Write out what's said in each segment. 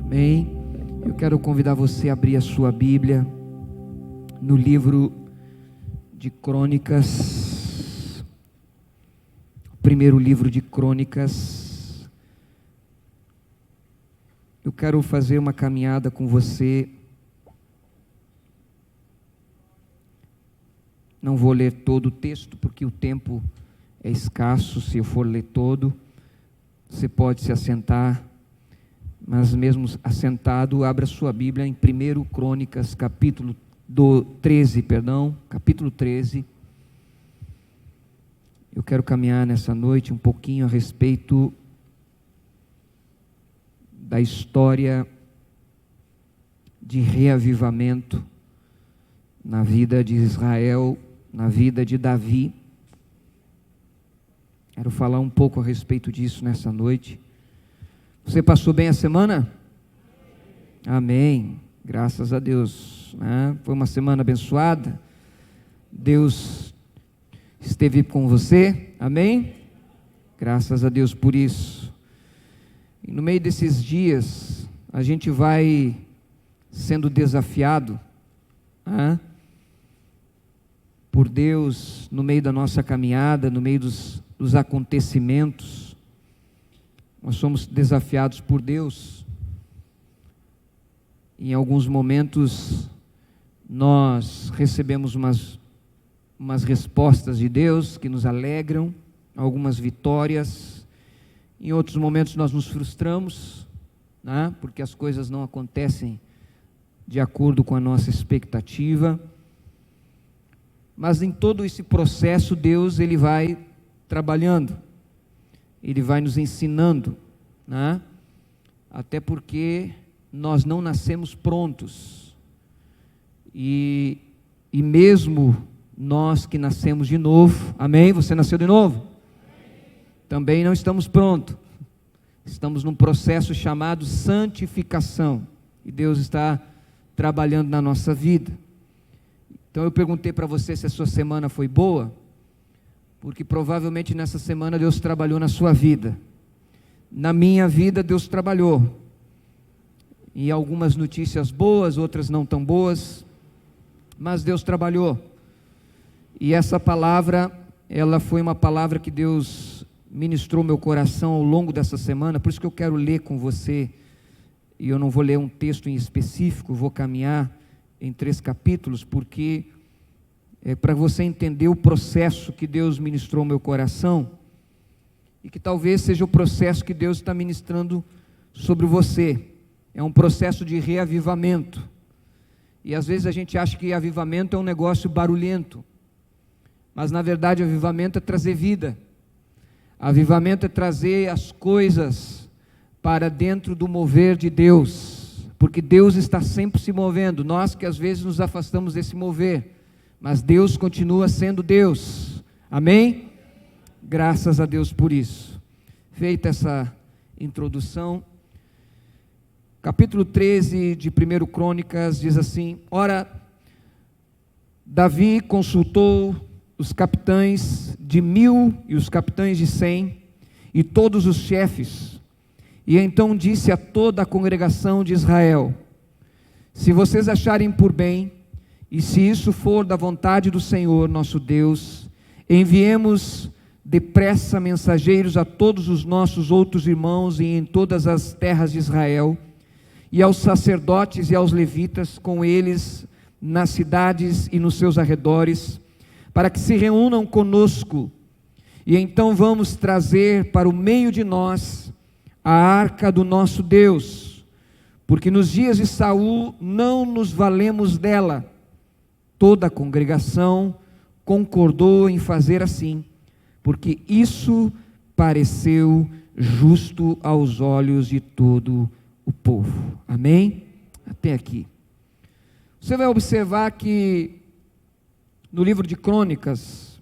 Amém? Eu quero convidar você a abrir a sua Bíblia no livro de Crônicas, o primeiro livro de Crônicas. Eu quero fazer uma caminhada com você. Não vou ler todo o texto, porque o tempo é escasso. Se eu for ler todo, você pode se assentar, mas mesmo assentado, abra sua Bíblia em 1 Crônicas, capítulo 13. Eu quero caminhar nessa noite um pouquinho a respeito da história de reavivamento na vida de Israel, na vida de Davi. Quero falar um pouco a respeito disso nessa noite. Você passou bem a semana? Amém. Graças a Deus, né? Foi uma semana abençoada. Deus esteve com você. Amém? Graças a Deus por isso. E no meio desses dias, a gente vai sendo desafiado, né, por Deus, no meio da nossa caminhada, no meio dos acontecimentos. Nós somos desafiados por Deus. Em alguns momentos, nós recebemos umas respostas de Deus que nos alegram, algumas vitórias. Em outros momentos, nós nos frustramos, né, porque as coisas não acontecem de acordo com a nossa expectativa. Mas em todo esse processo, Deus, Ele vai trabalhando. Ele vai nos ensinando, né? Até porque nós não nascemos prontos, e mesmo nós que nascemos de novo, amém? Você nasceu de novo? Amém. Também não estamos prontos, estamos num processo chamado santificação, e Deus está trabalhando na nossa vida. Então eu perguntei para você se a sua semana foi boa, porque provavelmente nessa semana Deus trabalhou na sua vida. Na minha vida Deus trabalhou. E algumas notícias boas, outras não tão boas, mas Deus trabalhou. E essa palavra, ela foi uma palavra que Deus ministrou meu coração ao longo dessa semana. Por isso que eu quero ler com você, e eu não vou ler um texto em específico, vou caminhar em 3 capítulos, porque para você entender o processo que Deus ministrou ao meu coração, e que talvez seja o processo que Deus está ministrando sobre você. É um processo de reavivamento, e às vezes a gente acha que avivamento é um negócio barulhento, mas na verdade avivamento é trazer vida, avivamento é trazer as coisas para dentro do mover de Deus, porque Deus está sempre se movendo. Nós que às vezes nos afastamos desse mover, mas Deus continua sendo Deus, amém? Graças a Deus por isso. Feita essa introdução, capítulo 13 de 1 Crônicas diz assim: Ora, Davi consultou os capitães de 1000 e os capitães de 100 e todos os chefes, e então disse a toda a congregação de Israel: se vocês acharem por bem, e se isso for da vontade do Senhor nosso Deus, enviemos depressa mensageiros a todos os nossos outros irmãos e em todas as terras de Israel, e aos sacerdotes e aos levitas com eles nas cidades e nos seus arredores, para que se reúnam conosco, e então vamos trazer para o meio de nós a arca do nosso Deus, porque nos dias de Saul não nos valemos dela. Toda a congregação concordou em fazer assim, porque isso pareceu justo aos olhos de todo o povo. Amém? Até aqui. Você vai observar que no livro de Crônicas,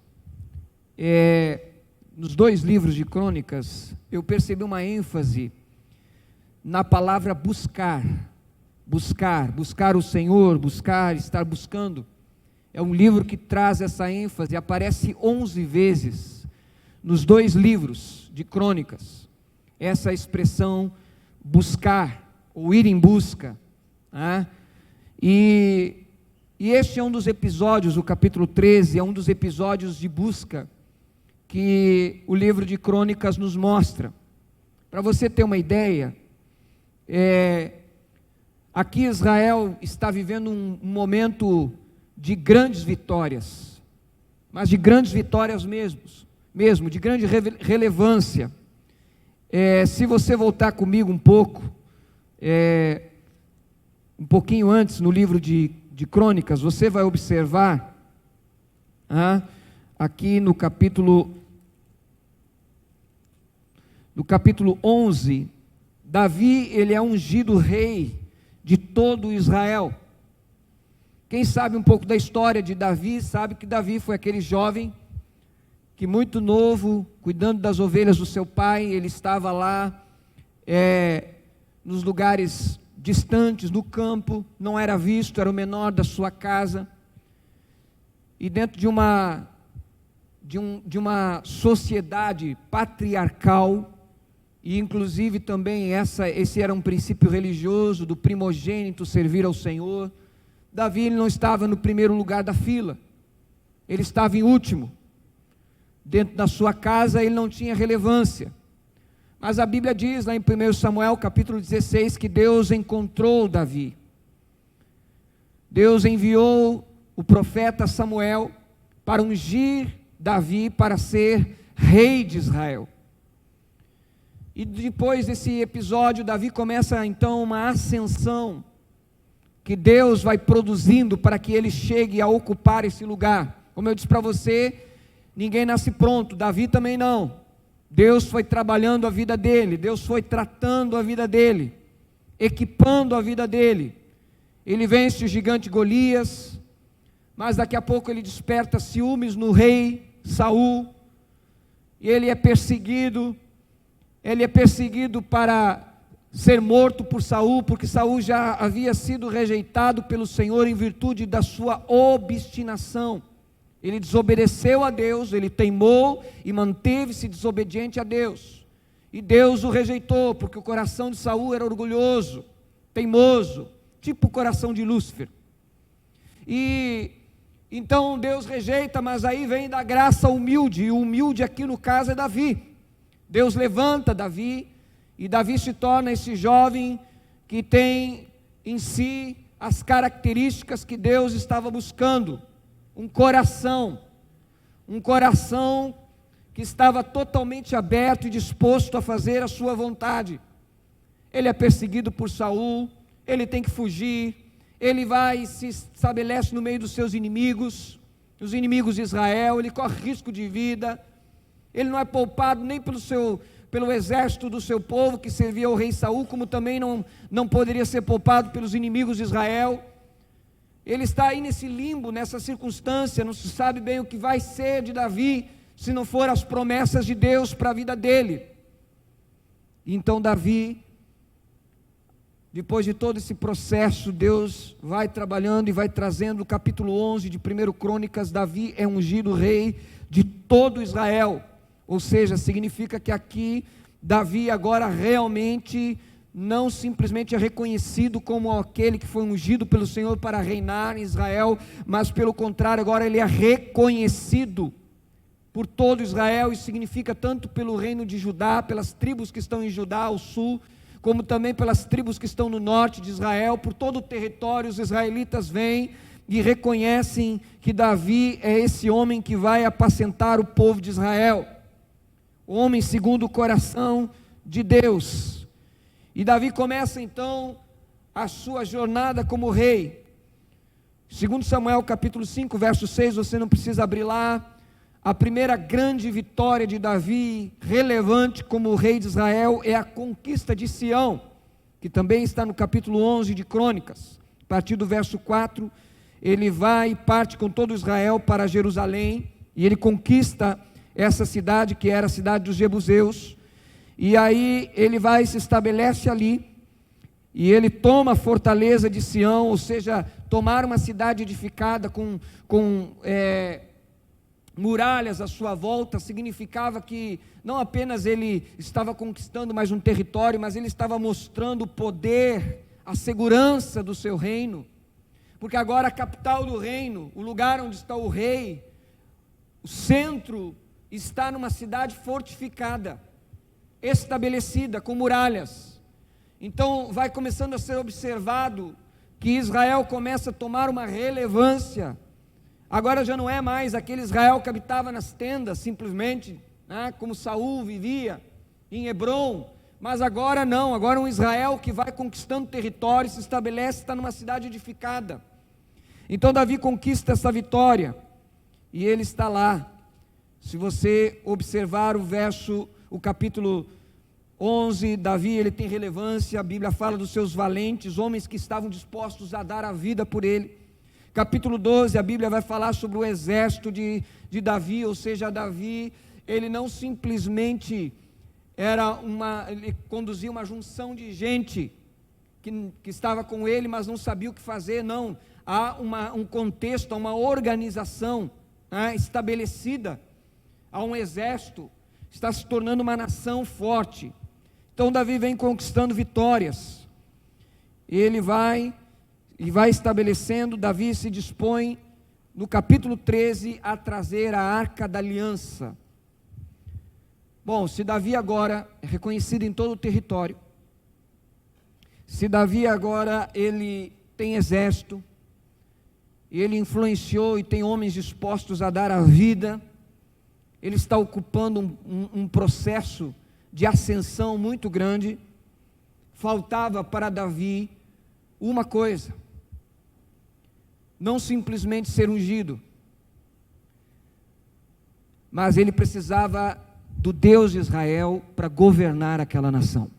nos 2 livros de Crônicas, eu percebi uma ênfase na palavra buscar. Buscar o Senhor, estar buscando. É um livro que traz essa ênfase, aparece 11 vezes nos 2 livros de Crônicas, essa expressão buscar ou ir em busca. Né? E este é um dos episódios, o capítulo 13, é um dos episódios de busca que o livro de Crônicas nos mostra. Para você ter uma ideia, aqui Israel está vivendo um momento de grandes vitórias, mas de grandes vitórias mesmo, de grande relevância. Se você voltar comigo um pouquinho antes no livro de Crônicas, você vai observar, aqui no capítulo 11, Davi, ele é ungido rei de todo Israel. Quem sabe um pouco da história de Davi, sabe que Davi foi aquele jovem que muito novo, cuidando das ovelhas do seu pai, ele estava lá, nos lugares distantes, no campo, não era visto, era o menor da sua casa, e dentro de uma sociedade patriarcal, e inclusive também esse era um princípio religioso, do primogênito servir ao Senhor. Davi, ele não estava no primeiro lugar da fila, ele estava em último, dentro da sua casa ele não tinha relevância, mas a Bíblia diz lá em 1 Samuel capítulo 16, que Deus encontrou Davi, Deus enviou o profeta Samuel para ungir Davi para ser rei de Israel. E depois desse episódio, Davi começa então uma ascensão, que Deus vai produzindo para que ele chegue a ocupar esse lugar. Como eu disse para você, ninguém nasce pronto, Davi também não. Deus foi trabalhando a vida dele, Deus foi tratando a vida dele, equipando a vida dele. Ele vence o gigante Golias, mas daqui a pouco ele desperta ciúmes no rei Saul, e ele é perseguido para ser morto por Saul, porque Saul já havia sido rejeitado pelo Senhor em virtude da sua obstinação. Ele desobedeceu a Deus, ele teimou e manteve-se desobediente a Deus, e Deus o rejeitou, porque o coração de Saul era orgulhoso, teimoso, tipo o coração de Lúcifer. E então Deus rejeita, mas aí vem da graça humilde, e o humilde aqui no caso é Davi. Deus levanta Davi, e Davi se torna esse jovem que tem em si as características que Deus estava buscando. Um coração que estava totalmente aberto e disposto a fazer a sua vontade. Ele é perseguido por Saul, ele tem que fugir, ele vai e se estabelece no meio dos seus inimigos, os inimigos de Israel, ele corre risco de vida, ele não é poupado nem pelo exército do seu povo que servia ao rei Saul, como também não poderia ser poupado pelos inimigos de Israel. Ele está aí nesse limbo, nessa circunstância, não se sabe bem o que vai ser de Davi, se não for as promessas de Deus para a vida dele. Então Davi, depois de todo esse processo, Deus vai trabalhando e vai trazendo o capítulo 11 de 1 Crônicas. Davi é ungido rei de todo Israel, ou seja, significa que aqui Davi agora realmente não simplesmente é reconhecido como aquele que foi ungido pelo Senhor para reinar em Israel, mas pelo contrário, agora ele é reconhecido por todo Israel. Isso significa tanto pelo reino de Judá, pelas tribos que estão em Judá ao sul, como também pelas tribos que estão no norte de Israel. Por todo o território os israelitas vêm e reconhecem que Davi é esse homem que vai apacentar o povo de Israel, o homem segundo o coração de Deus. E Davi começa então a sua jornada como rei. Segundo Samuel capítulo 5, verso 6, você não precisa abrir lá. A primeira grande vitória de Davi, relevante como rei de Israel, é a conquista de Sião, que também está no capítulo 11 de Crônicas. A partir do verso 4, ele vai e parte com todo Israel para Jerusalém, e ele conquista essa cidade, que era a cidade dos Jebuseus. E aí ele vai e se estabelece ali, e ele toma a fortaleza de Sião, ou seja, tomar uma cidade edificada com muralhas à sua volta, significava que não apenas ele estava conquistando mais um território, mas ele estava mostrando o poder, a segurança do seu reino, porque agora a capital do reino, o lugar onde está o rei, o centro, está numa cidade fortificada, estabelecida, com muralhas. Então vai começando a ser observado que Israel começa a tomar uma relevância. Agora já não é mais aquele Israel que habitava nas tendas, simplesmente, né, como Saul vivia em Hebrom, mas agora não, agora um Israel que vai conquistando território, se estabelece, está numa cidade edificada. Então Davi conquista essa vitória, e ele está lá. Se você observar o capítulo 11, Davi, ele tem relevância, a Bíblia fala dos seus valentes, homens que estavam dispostos a dar a vida por ele. Capítulo 12, a Bíblia vai falar sobre o exército de Davi, ou seja, Davi, ele não simplesmente ele conduzia uma junção de gente que estava com ele, mas não sabia o que fazer, não. Há um contexto, há uma organização, né, estabelecida, há um exército, está se tornando uma nação forte. Então Davi vem conquistando vitórias, ele vai estabelecendo. Davi se dispõe, no capítulo 13, a trazer a Arca da Aliança. Bom, se Davi agora é reconhecido em todo o território, se Davi agora ele tem exército, e ele influenciou e tem homens dispostos a dar a vida, ele está ocupando um processo de ascensão muito grande. Faltava para Davi uma coisa: não simplesmente ser ungido, mas ele precisava do Deus de Israel para governar aquela nação.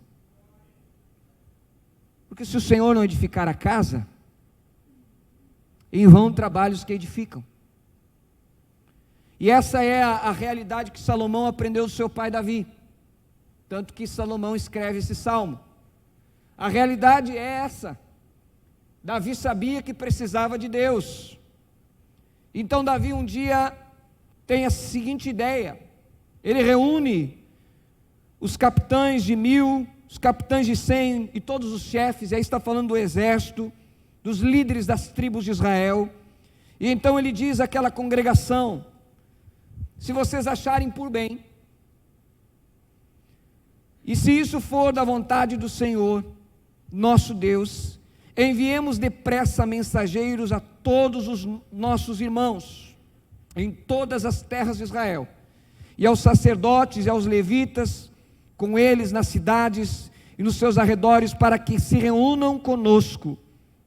Porque se o Senhor não edificar a casa, em vão trabalhos que edificam. E essa é a realidade que Salomão aprendeu do seu pai Davi, tanto que Salomão escreve esse salmo. A realidade é essa: Davi sabia que precisava de Deus. Então Davi um dia tem a seguinte ideia, ele reúne os capitães de 1000, os capitães de 100 e todos os chefes, e aí está falando do exército, dos líderes das tribos de Israel, e então ele diz àquela congregação: se vocês acharem por bem, e se isso for da vontade do Senhor, nosso Deus, enviemos depressa mensageiros a todos os nossos irmãos, em todas as terras de Israel, e aos sacerdotes e aos levitas, com eles nas cidades e nos seus arredores, para que se reúnam conosco,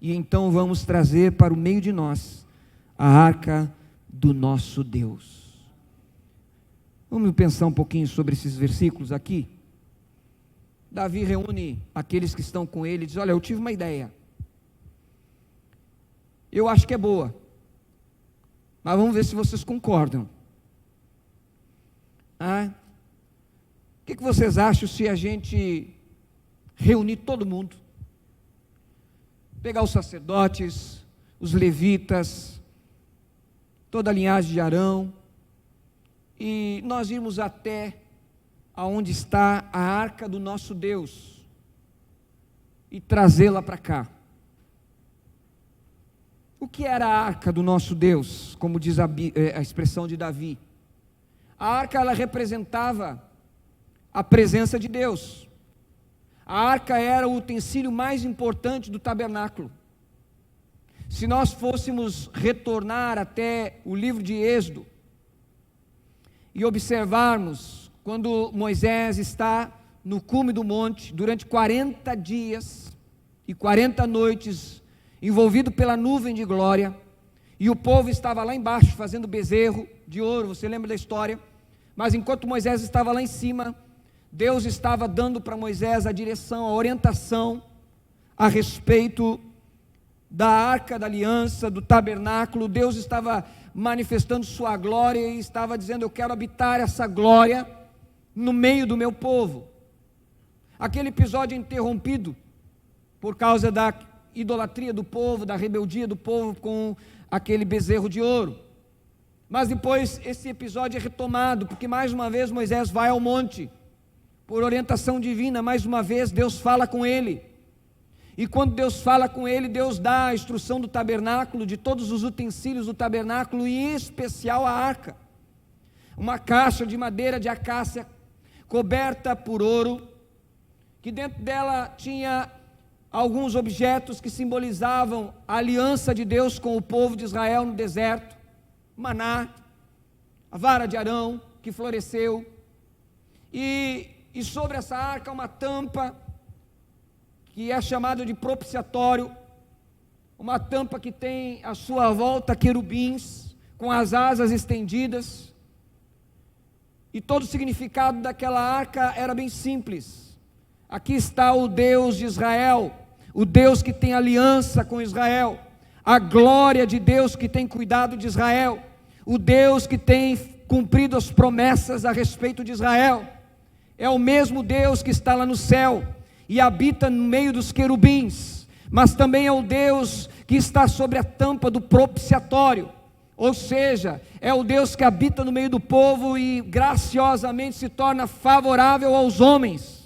e então vamos trazer para o meio de nós a arca do nosso Deus. Vamos pensar um pouquinho sobre esses versículos aqui. Davi reúne aqueles que estão com ele e diz: olha, eu tive uma ideia, eu acho que é boa, mas vamos ver se vocês concordam. O que vocês acham se a gente reunir todo mundo, pegar os sacerdotes, os levitas, toda a linhagem de Arão, e nós irmos até aonde está a arca do nosso Deus e trazê-la para cá? O que era a arca do nosso Deus? Como diz a expressão de Davi, a arca, ela representava a presença de Deus. A arca era o utensílio mais importante do tabernáculo. Se nós fôssemos retornar até o livro de Êxodo e observarmos quando Moisés está no cume do monte durante 40 dias e 40 noites, envolvido pela nuvem de glória, e o povo estava lá embaixo fazendo bezerro de ouro, você lembra da história? Mas enquanto Moisés estava lá em cima, Deus estava dando para Moisés a direção, a orientação a respeito da arca da aliança, do tabernáculo. Deus estava manifestando sua glória e estava dizendo: eu quero habitar essa glória no meio do meu povo. Aquele episódio interrompido por causa da idolatria do povo, da rebeldia do povo com aquele bezerro de ouro. Mas depois esse episódio é retomado, porque mais uma vez Moisés vai ao monte, por orientação divina, mais uma vez Deus fala com ele. E quando Deus fala com ele, Deus dá a instrução do tabernáculo, de todos os utensílios do tabernáculo, e em especial a arca. Uma caixa de madeira de acácia, coberta por ouro, que dentro dela tinha alguns objetos que simbolizavam a aliança de Deus com o povo de Israel no deserto. Maná, a vara de Arão, que floresceu. E sobre essa arca uma tampa, que é chamado de propiciatório, uma tampa que tem à sua volta querubins, com as asas estendidas, e todo o significado daquela arca era bem simples. Aqui está o Deus de Israel, o Deus que tem aliança com Israel, a glória de Deus que tem cuidado de Israel, o Deus que tem cumprido as promessas a respeito de Israel. É o mesmo Deus que está lá no céu e habita no meio dos querubins, mas também é o Deus que está sobre a tampa do propiciatório, ou seja, é o Deus que habita no meio do povo e graciosamente se torna favorável aos homens.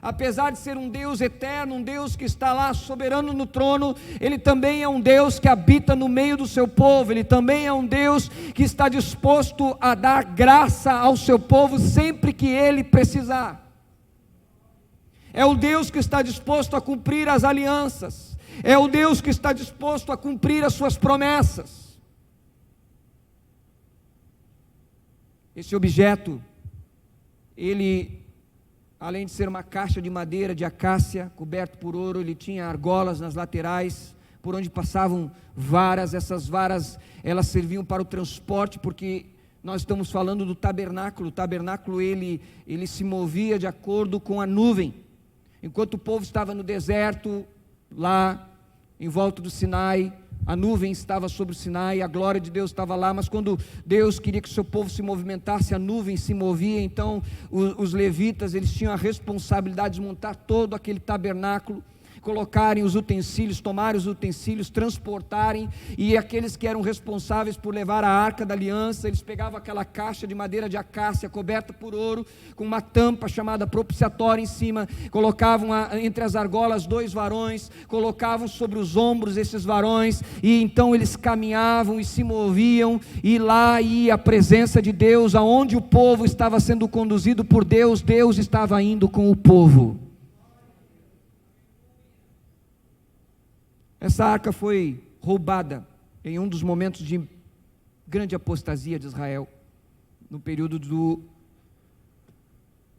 Apesar de ser um Deus eterno, um Deus que está lá soberano no trono, Ele também é um Deus que habita no meio do seu povo. Ele também é um Deus que está disposto a dar graça ao seu povo sempre que Ele precisar. É o Deus que está disposto a cumprir as alianças, é o Deus que está disposto a cumprir as suas promessas. Esse objeto, ele, além de ser uma caixa de madeira de acácia, coberto por ouro, ele tinha argolas nas laterais, por onde passavam varas. Essas varas, elas serviam para o transporte, porque nós estamos falando do tabernáculo. O tabernáculo, ele se movia de acordo com a nuvem. Enquanto o povo estava no deserto, lá em volta do Sinai, a nuvem estava sobre o Sinai, a glória de Deus estava lá, mas quando Deus queria que o seu povo se movimentasse, a nuvem se movia. Então os levitas, eles tinham a responsabilidade de montar todo aquele tabernáculo, colocarem os utensílios, tomarem os utensílios, transportarem, e aqueles que eram responsáveis por levar a arca da aliança, eles pegavam aquela caixa de madeira de acácia, coberta por ouro, com uma tampa chamada propiciatória em cima, colocavam entre as argolas 2 varões, colocavam sobre os ombros esses varões, e então eles caminhavam e se moviam, e lá ia a presença de Deus, aonde o povo estava sendo conduzido por Deus, Deus estava indo com o povo. Essa arca foi roubada em um dos momentos de grande apostasia de Israel, no período do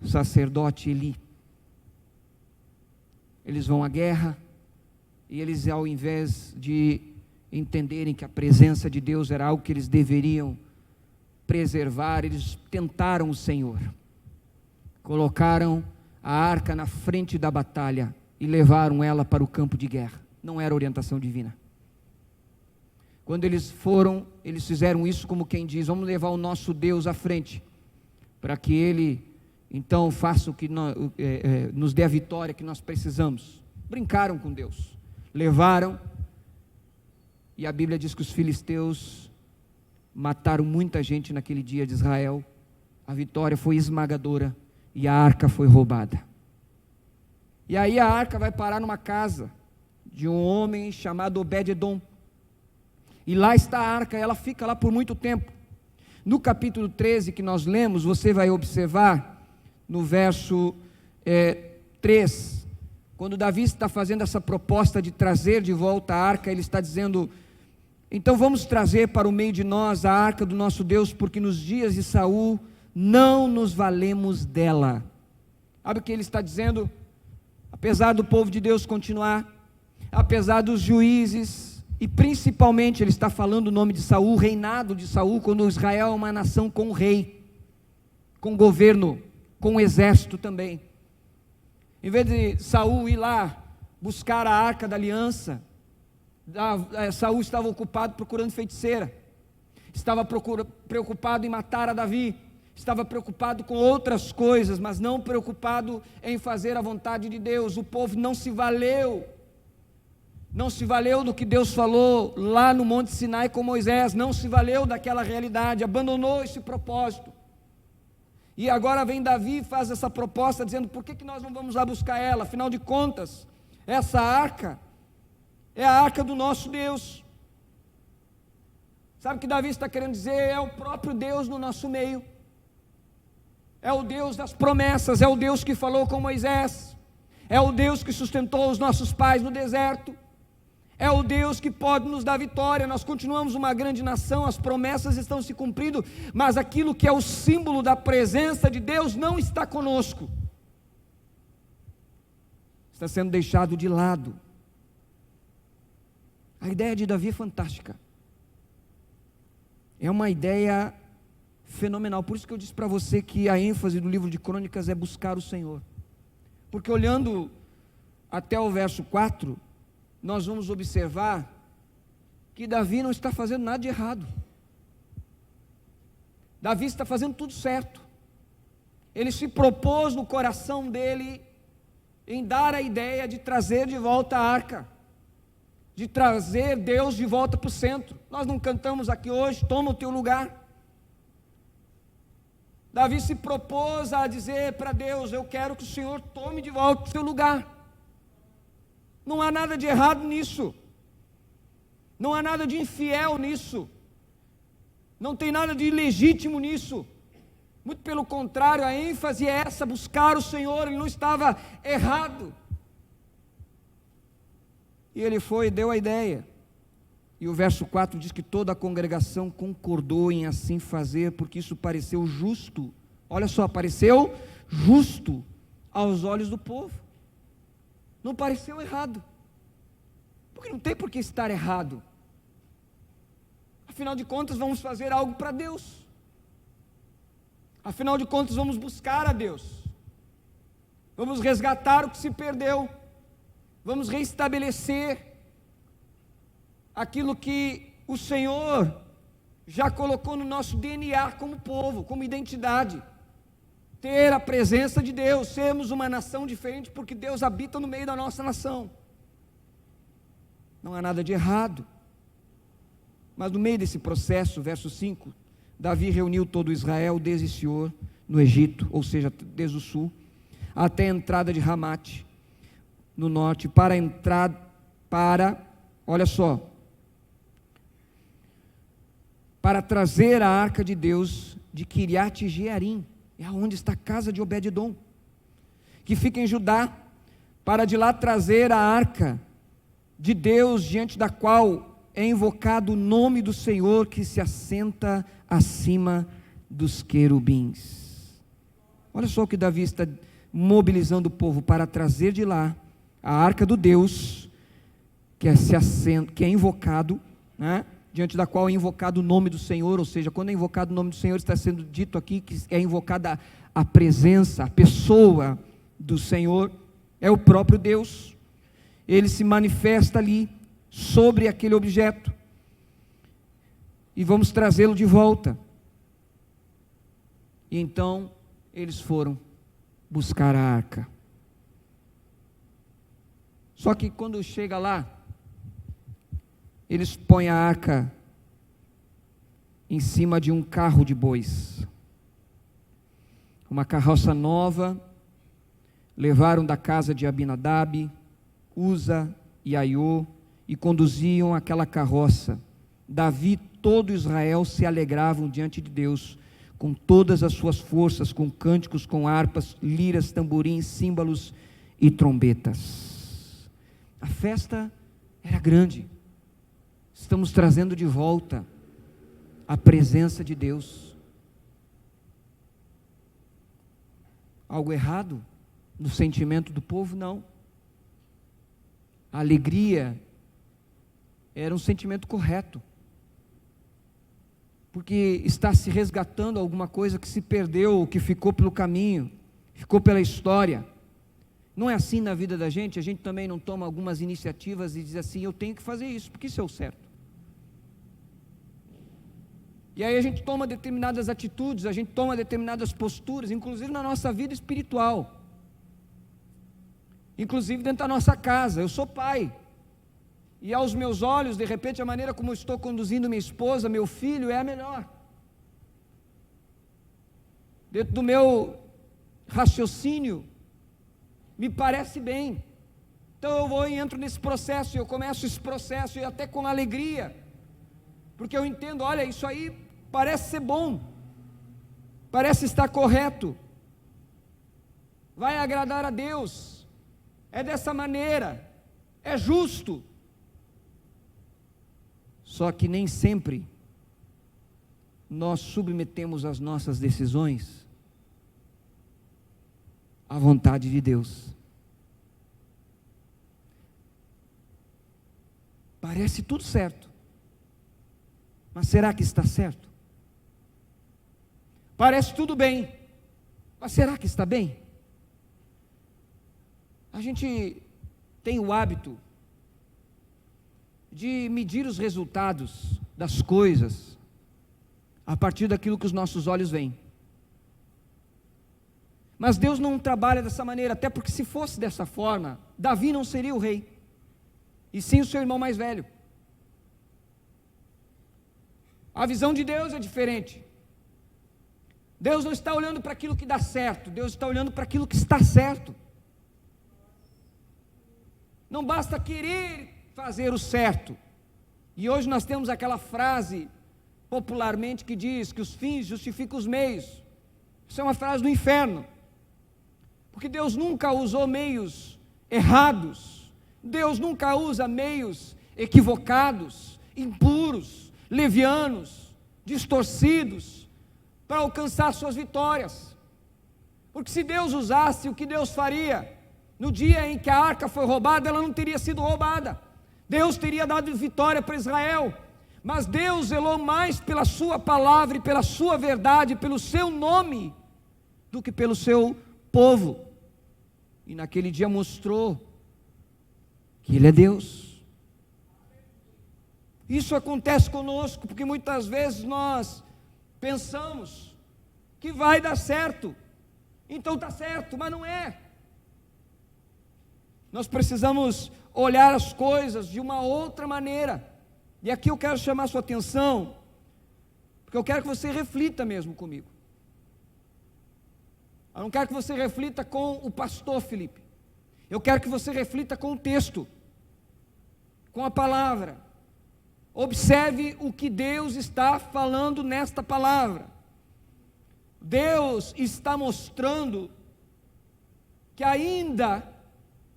sacerdote Eli. Eles vão à guerra, e eles, ao invés de entenderem que a presença de Deus era algo que eles deveriam preservar, eles tentaram o Senhor, colocaram a arca na frente da batalha e levaram ela para o campo de guerra. Não era orientação divina. Quando eles foram, eles fizeram isso como quem diz: vamos levar o nosso Deus à frente, para que Ele então faça o que nos dê a vitória que nós precisamos. Brincaram com Deus, levaram, e a Bíblia diz que os filisteus mataram muita gente naquele dia de Israel. A vitória foi esmagadora, e a arca foi roubada. E aí a arca vai parar numa casa de um homem chamado Obed-edom, e lá está a arca, ela fica lá por muito tempo. No capítulo 13 que nós lemos, você vai observar, no verso 3, quando Davi está fazendo essa proposta de trazer de volta a arca, ele está dizendo: então vamos trazer para o meio de nós a arca do nosso Deus, porque nos dias de Saul não nos valemos dela. Sabe o que ele está dizendo? Apesar do povo de Deus continuar, apesar dos juízes, e principalmente ele está falando o nome de Saul, o reinado de Saul, quando Israel é uma nação com rei, com governo, com exército também. Em vez de Saul ir lá buscar a arca da aliança, Saul estava ocupado procurando feiticeira, estava preocupado em matar a Davi, estava preocupado com outras coisas, mas não preocupado em fazer a vontade de Deus. O povo não se valeu não se valeu do que Deus falou lá no Monte Sinai com Moisés, não se valeu daquela realidade, abandonou esse propósito. E agora vem Davi e faz essa proposta, dizendo: por que nós não vamos lá buscar ela? Afinal de contas, essa arca é a arca do nosso Deus. Sabe o que Davi está querendo dizer? É o próprio Deus no nosso meio, é o Deus das promessas, é o Deus que falou com Moisés, é o Deus que sustentou os nossos pais no deserto, é o Deus que pode nos dar vitória. Nós continuamos uma grande nação, as promessas estão se cumprindo, mas aquilo que é o símbolo da presença de Deus não está conosco, está sendo deixado de lado. A ideia de Davi é fantástica, é uma ideia fenomenal. Por isso que eu disse para você que a ênfase do livro de Crônicas é buscar o Senhor, porque olhando até o verso 4, nós vamos observar que Davi não está fazendo nada de errado. Davi está fazendo tudo certo. Ele se propôs no coração dele em dar a ideia de trazer de volta a arca, de trazer Deus de volta para o centro. Nós não cantamos aqui hoje, toma o teu lugar. Davi se propôs a dizer para Deus: eu quero que o Senhor tome de volta o seu lugar. Não há nada de errado nisso, não há nada de infiel nisso, não tem nada de ilegítimo nisso, muito pelo contrário, a ênfase é essa: buscar o Senhor. Ele não estava errado, e ele foi e deu a ideia, e o verso 4 diz que toda a congregação concordou em assim fazer, porque isso pareceu justo. Olha só, pareceu justo aos olhos do povo, não pareceu errado, porque não tem por que estar errado. Afinal de contas, vamos fazer algo para Deus, afinal de contas, vamos buscar a Deus, vamos resgatar o que se perdeu, vamos reestabelecer aquilo que o Senhor já colocou no nosso DNA como povo, como identidade. Ter a presença de Deus, sermos uma nação diferente, porque Deus habita no meio da nossa nação. Não há nada de errado, mas no meio desse processo, verso 5, Davi reuniu todo Israel desde Sior, no Egito, ou seja, desde o sul, até a entrada de Ramate, no norte, olha só, para trazer a arca de Deus de Quiriate Jearim, é onde está a casa de Obed-edom, que fica em Judá, para de lá trazer a arca de Deus, diante da qual é invocado o nome do Senhor, que se assenta acima dos querubins. Olha só o que Davi está mobilizando o povo para trazer de lá a arca do Deus, que é invocado, né? Diante da qual é invocado o nome do Senhor. Ou seja, quando é invocado o nome do Senhor, está sendo dito aqui que é invocada a presença, a pessoa do Senhor, é o próprio Deus. Ele se manifesta ali sobre aquele objeto, e vamos trazê-lo de volta. E então eles foram buscar a arca. Só que quando chega lá, eles põem a arca em cima de um carro de bois, uma carroça nova. Levaram da casa de Abinadab, Uza e Aiô, e conduziam aquela carroça. Davi e todo Israel se alegravam diante de Deus, com todas as suas forças, com cânticos, com harpas, liras, tamborins, símbolos e trombetas. A festa era grande. Estamos trazendo de volta a presença de Deus. Algo errado no sentimento do povo? Não. A alegria era um sentimento correto, porque está se resgatando alguma coisa que se perdeu, que ficou pelo caminho, ficou pela história. Não é assim na vida da gente? A gente também não toma algumas iniciativas e diz assim: eu tenho que fazer isso, porque isso é o certo. E aí a gente toma determinadas atitudes, a gente toma determinadas posturas, inclusive na nossa vida espiritual, inclusive dentro da nossa casa. Eu sou pai, e aos meus olhos, de repente, a maneira como eu estou conduzindo minha esposa, meu filho, é a melhor. Dentro do meu raciocínio, me parece bem. Então eu vou e entro nesse processo, eu começo esse processo, e até com alegria, porque eu entendo, olha, isso aí parece ser bom, parece estar correto, vai agradar a Deus, é dessa maneira, é justo. Só que nem sempre nós submetemos as nossas decisões à vontade de Deus. Parece tudo certo, mas será que está certo? Parece tudo bem, mas será que está bem? A gente tem o hábito de medir os resultados das coisas a partir daquilo que os nossos olhos veem. Mas Deus não trabalha dessa maneira, até porque se fosse dessa forma, Davi não seria o rei, e sim o seu irmão mais velho. A visão de Deus é diferente. Deus não está olhando para aquilo que dá certo, Deus está olhando para aquilo que está certo. Não basta querer fazer o certo. E hoje nós temos aquela frase popularmente que diz que os fins justificam os meios. Isso é uma frase do inferno, porque Deus nunca usou meios errados, Deus nunca usa meios equivocados, impuros, levianos, distorcidos, para alcançar suas vitórias. Porque se Deus usasse, o que Deus faria? No dia em que a arca foi roubada, ela não teria sido roubada, Deus teria dado vitória para Israel, mas Deus zelou mais pela sua palavra e pela sua verdade, pelo seu nome, do que pelo seu povo. E naquele dia mostrou que Ele é Deus. Isso acontece conosco, porque muitas vezes nós pensamos que vai dar certo, então está certo, mas não é. Nós precisamos olhar as coisas de uma outra maneira, e aqui eu quero chamar a sua atenção, porque eu quero que você reflita mesmo comigo. Eu não quero que você reflita com o pastor Felipe, eu quero que você reflita com o texto, com a palavra. Observe o que Deus está falando nesta palavra. Deus está mostrando que ainda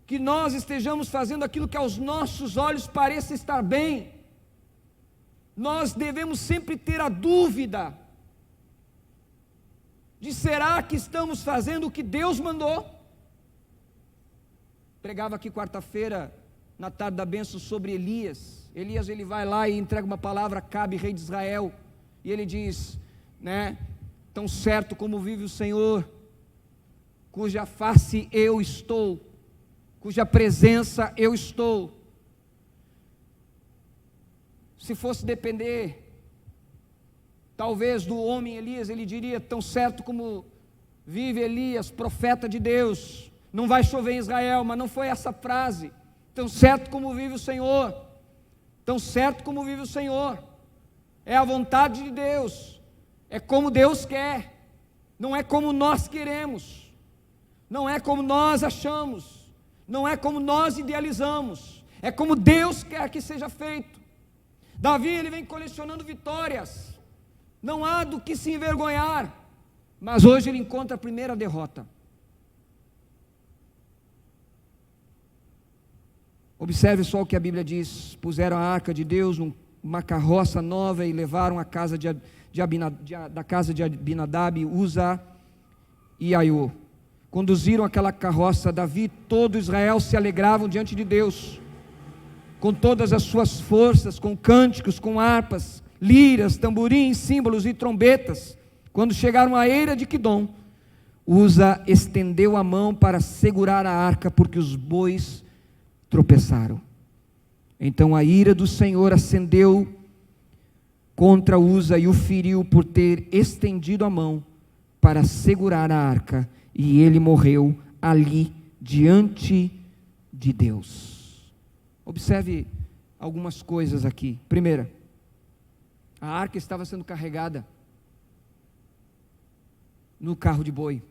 que nós estejamos fazendo aquilo que aos nossos olhos pareça estar bem, nós devemos sempre ter a dúvida de será que estamos fazendo o que Deus mandou? Pregava aqui quarta-feira, na tarde da bênção, sobre Elias. Elias, ele vai lá e entrega uma palavra a Acabe, rei de Israel, e ele diz, né, tão certo como vive o Senhor, cuja face eu estou, cuja presença eu estou. Se fosse depender, talvez do homem Elias, ele diria, tão certo como vive Elias, profeta de Deus, não vai chover em Israel, mas não foi essa frase. Tão certo como vive o Senhor, tão certo como vive o Senhor, é a vontade de Deus, é como Deus quer, não é como nós queremos, não é como nós achamos, não é como nós idealizamos, é como Deus quer que seja feito. Davi, ele vem colecionando vitórias, não há do que se envergonhar, mas hoje ele encontra a primeira derrota. Observe só o que a Bíblia diz: puseram a arca de Deus numa carroça nova e levaram a casa da casa de Abinadab, Uza e Aiô. Conduziram aquela carroça. Davi e todo Israel se alegravam diante de Deus, com todas as suas forças, com cânticos, com harpas, liras, tamborins, símbolos e trombetas. Quando chegaram à eira de Quidom, Uza estendeu a mão para segurar a arca, porque os bois tropeçaram. Então a ira do Senhor acendeu contra Uza e o feriu por ter estendido a mão para segurar a arca, e ele morreu ali diante de Deus. Observe algumas coisas aqui. Primeira, a arca estava sendo carregada no carro de boi.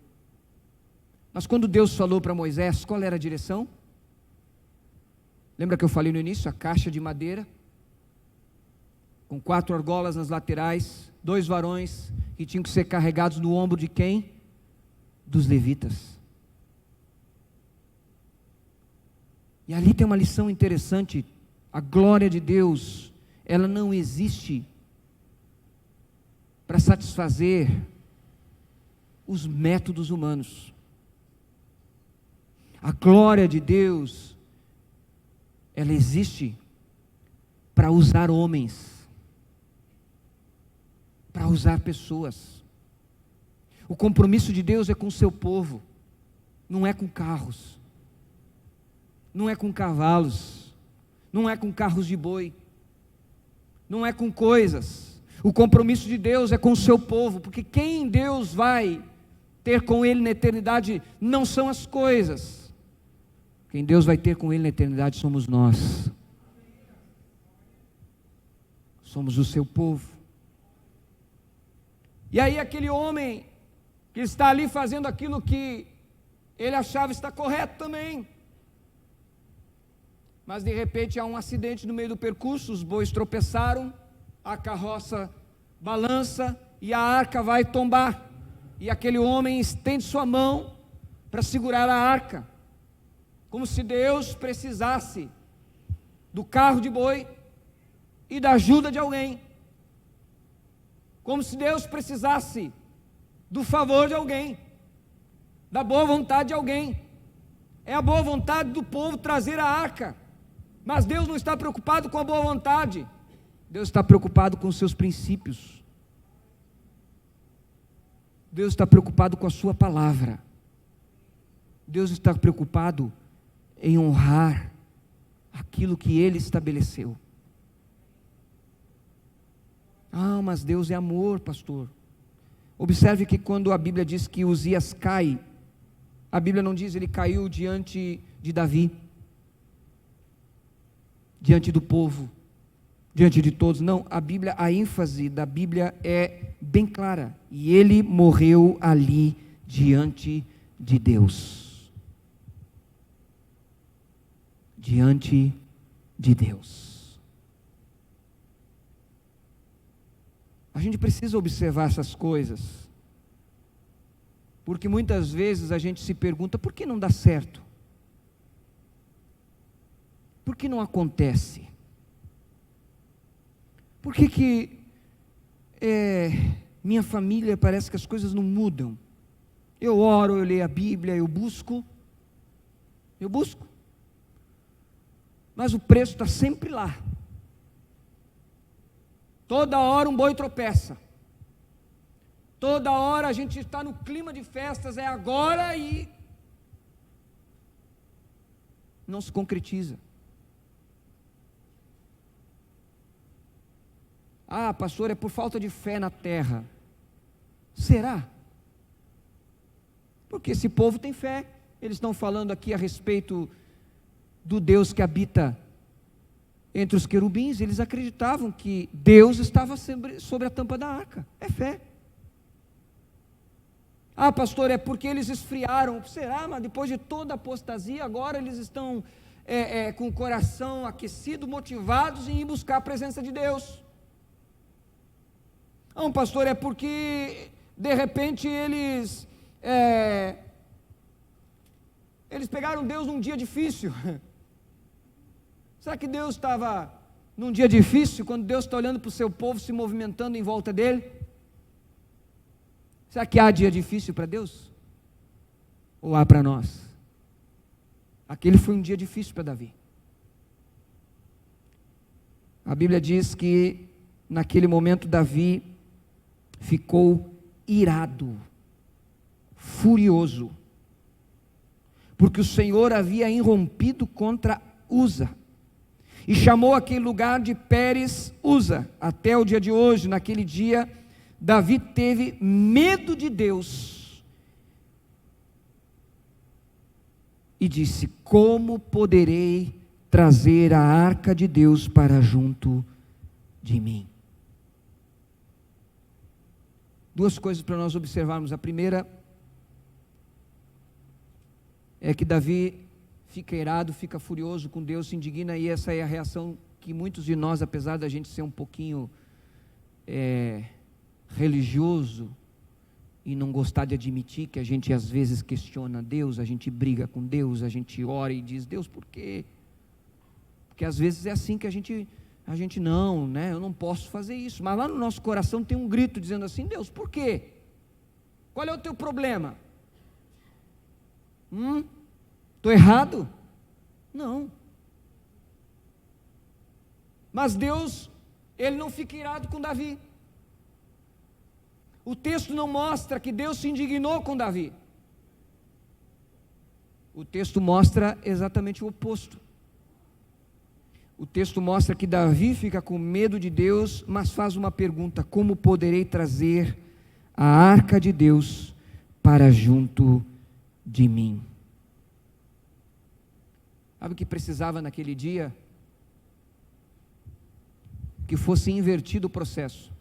Mas quando Deus falou para Moisés, qual era a direção? Lembra que eu falei no início? A caixa de madeira, com 4 argolas nas laterais, 2 varões, que tinham que ser carregados no ombro de quem? Dos levitas. E ali tem uma lição interessante. A glória de Deus, ela não existe para satisfazer os métodos humanos. A glória de Deus, ela existe para usar homens, para usar pessoas. O compromisso de Deus é com o seu povo, não é com carros, não é com cavalos, não é com carros de boi, não é com coisas. O compromisso de Deus é com o seu povo, porque quem Deus vai ter com Ele na eternidade não são as coisas. Quem Deus vai ter com Ele na eternidade somos nós. Somos o seu povo. E aí aquele homem que está ali fazendo aquilo que ele achava estar correto também. Mas de repente há um acidente no meio do percurso, os bois tropeçaram, a carroça balança e a arca vai tombar. E aquele homem estende sua mão para segurar a arca, como se Deus precisasse do carro de boi e da ajuda de alguém, como se Deus precisasse do favor de alguém, da boa vontade de alguém. É a boa vontade do povo trazer a arca, mas Deus não está preocupado com a boa vontade, Deus está preocupado com os seus princípios, Deus está preocupado com a sua palavra, Deus está preocupado em honrar aquilo que Ele estabeleceu. Ah, mas Deus é amor, pastor. Observe que quando a Bíblia diz que Uzias cai, a Bíblia não diz ele caiu diante de Davi, diante do povo, diante de todos. Não, a ênfase da Bíblia é bem clara. E ele morreu ali diante de Deus. Diante de Deus. A gente precisa observar essas coisas, porque muitas vezes a gente se pergunta, por que não dá certo? Por que não acontece? Por que minha família parece que as coisas não mudam? Eu oro, eu leio a Bíblia, eu busco, mas o preço está sempre lá. Toda hora um boi tropeça, toda hora a gente está no clima de festas, é agora e não se concretiza. Ah, pastor, é por falta de fé na terra. Será? Porque esse povo tem fé. Eles estão falando aqui a respeito do Deus que habita entre os querubins. Eles acreditavam que Deus estava sobre a tampa da arca. É fé. Ah, pastor, é porque eles esfriaram. Será? Mas depois de toda a apostasia, agora eles estão com o coração aquecido, motivados em ir buscar a presença de Deus. Não, pastor, é porque de repente eles pegaram Deus num dia difícil. Será que Deus estava num dia difícil, quando Deus está olhando para o seu povo se movimentando em volta dele? Será que há dia difícil para Deus? Ou há para nós? Aquele foi um dia difícil para Davi. A Bíblia diz que naquele momento Davi ficou irado, furioso, porque o Senhor havia irrompido contra Uza, e chamou aquele lugar de Pérez Uza. Até o dia de hoje, naquele dia, Davi teve medo de Deus, e disse: como poderei trazer a arca de Deus para junto de mim. Duas coisas para nós observarmos. A primeira é que Davi fica irado, fica furioso com Deus, se indigna, e essa é a reação que muitos de nós, apesar da gente ser um pouquinho religioso e não gostar de admitir que a gente às vezes questiona Deus, a gente briga com Deus, a gente ora e diz: Deus, por quê? Porque às vezes é assim que a gente não, né? Eu não posso fazer isso, mas lá no nosso coração tem um grito dizendo assim: Deus, por quê? Qual é o teu problema? Estou errado? Não. Mas Deus, Ele não fica irado com Davi. O texto não mostra que Deus se indignou com Davi. O texto mostra exatamente o oposto. O texto mostra que Davi fica com medo de Deus, mas faz uma pergunta: como poderei trazer a arca de Deus para junto de mim? Sabe o que precisava naquele dia? Que fosse invertido o processo.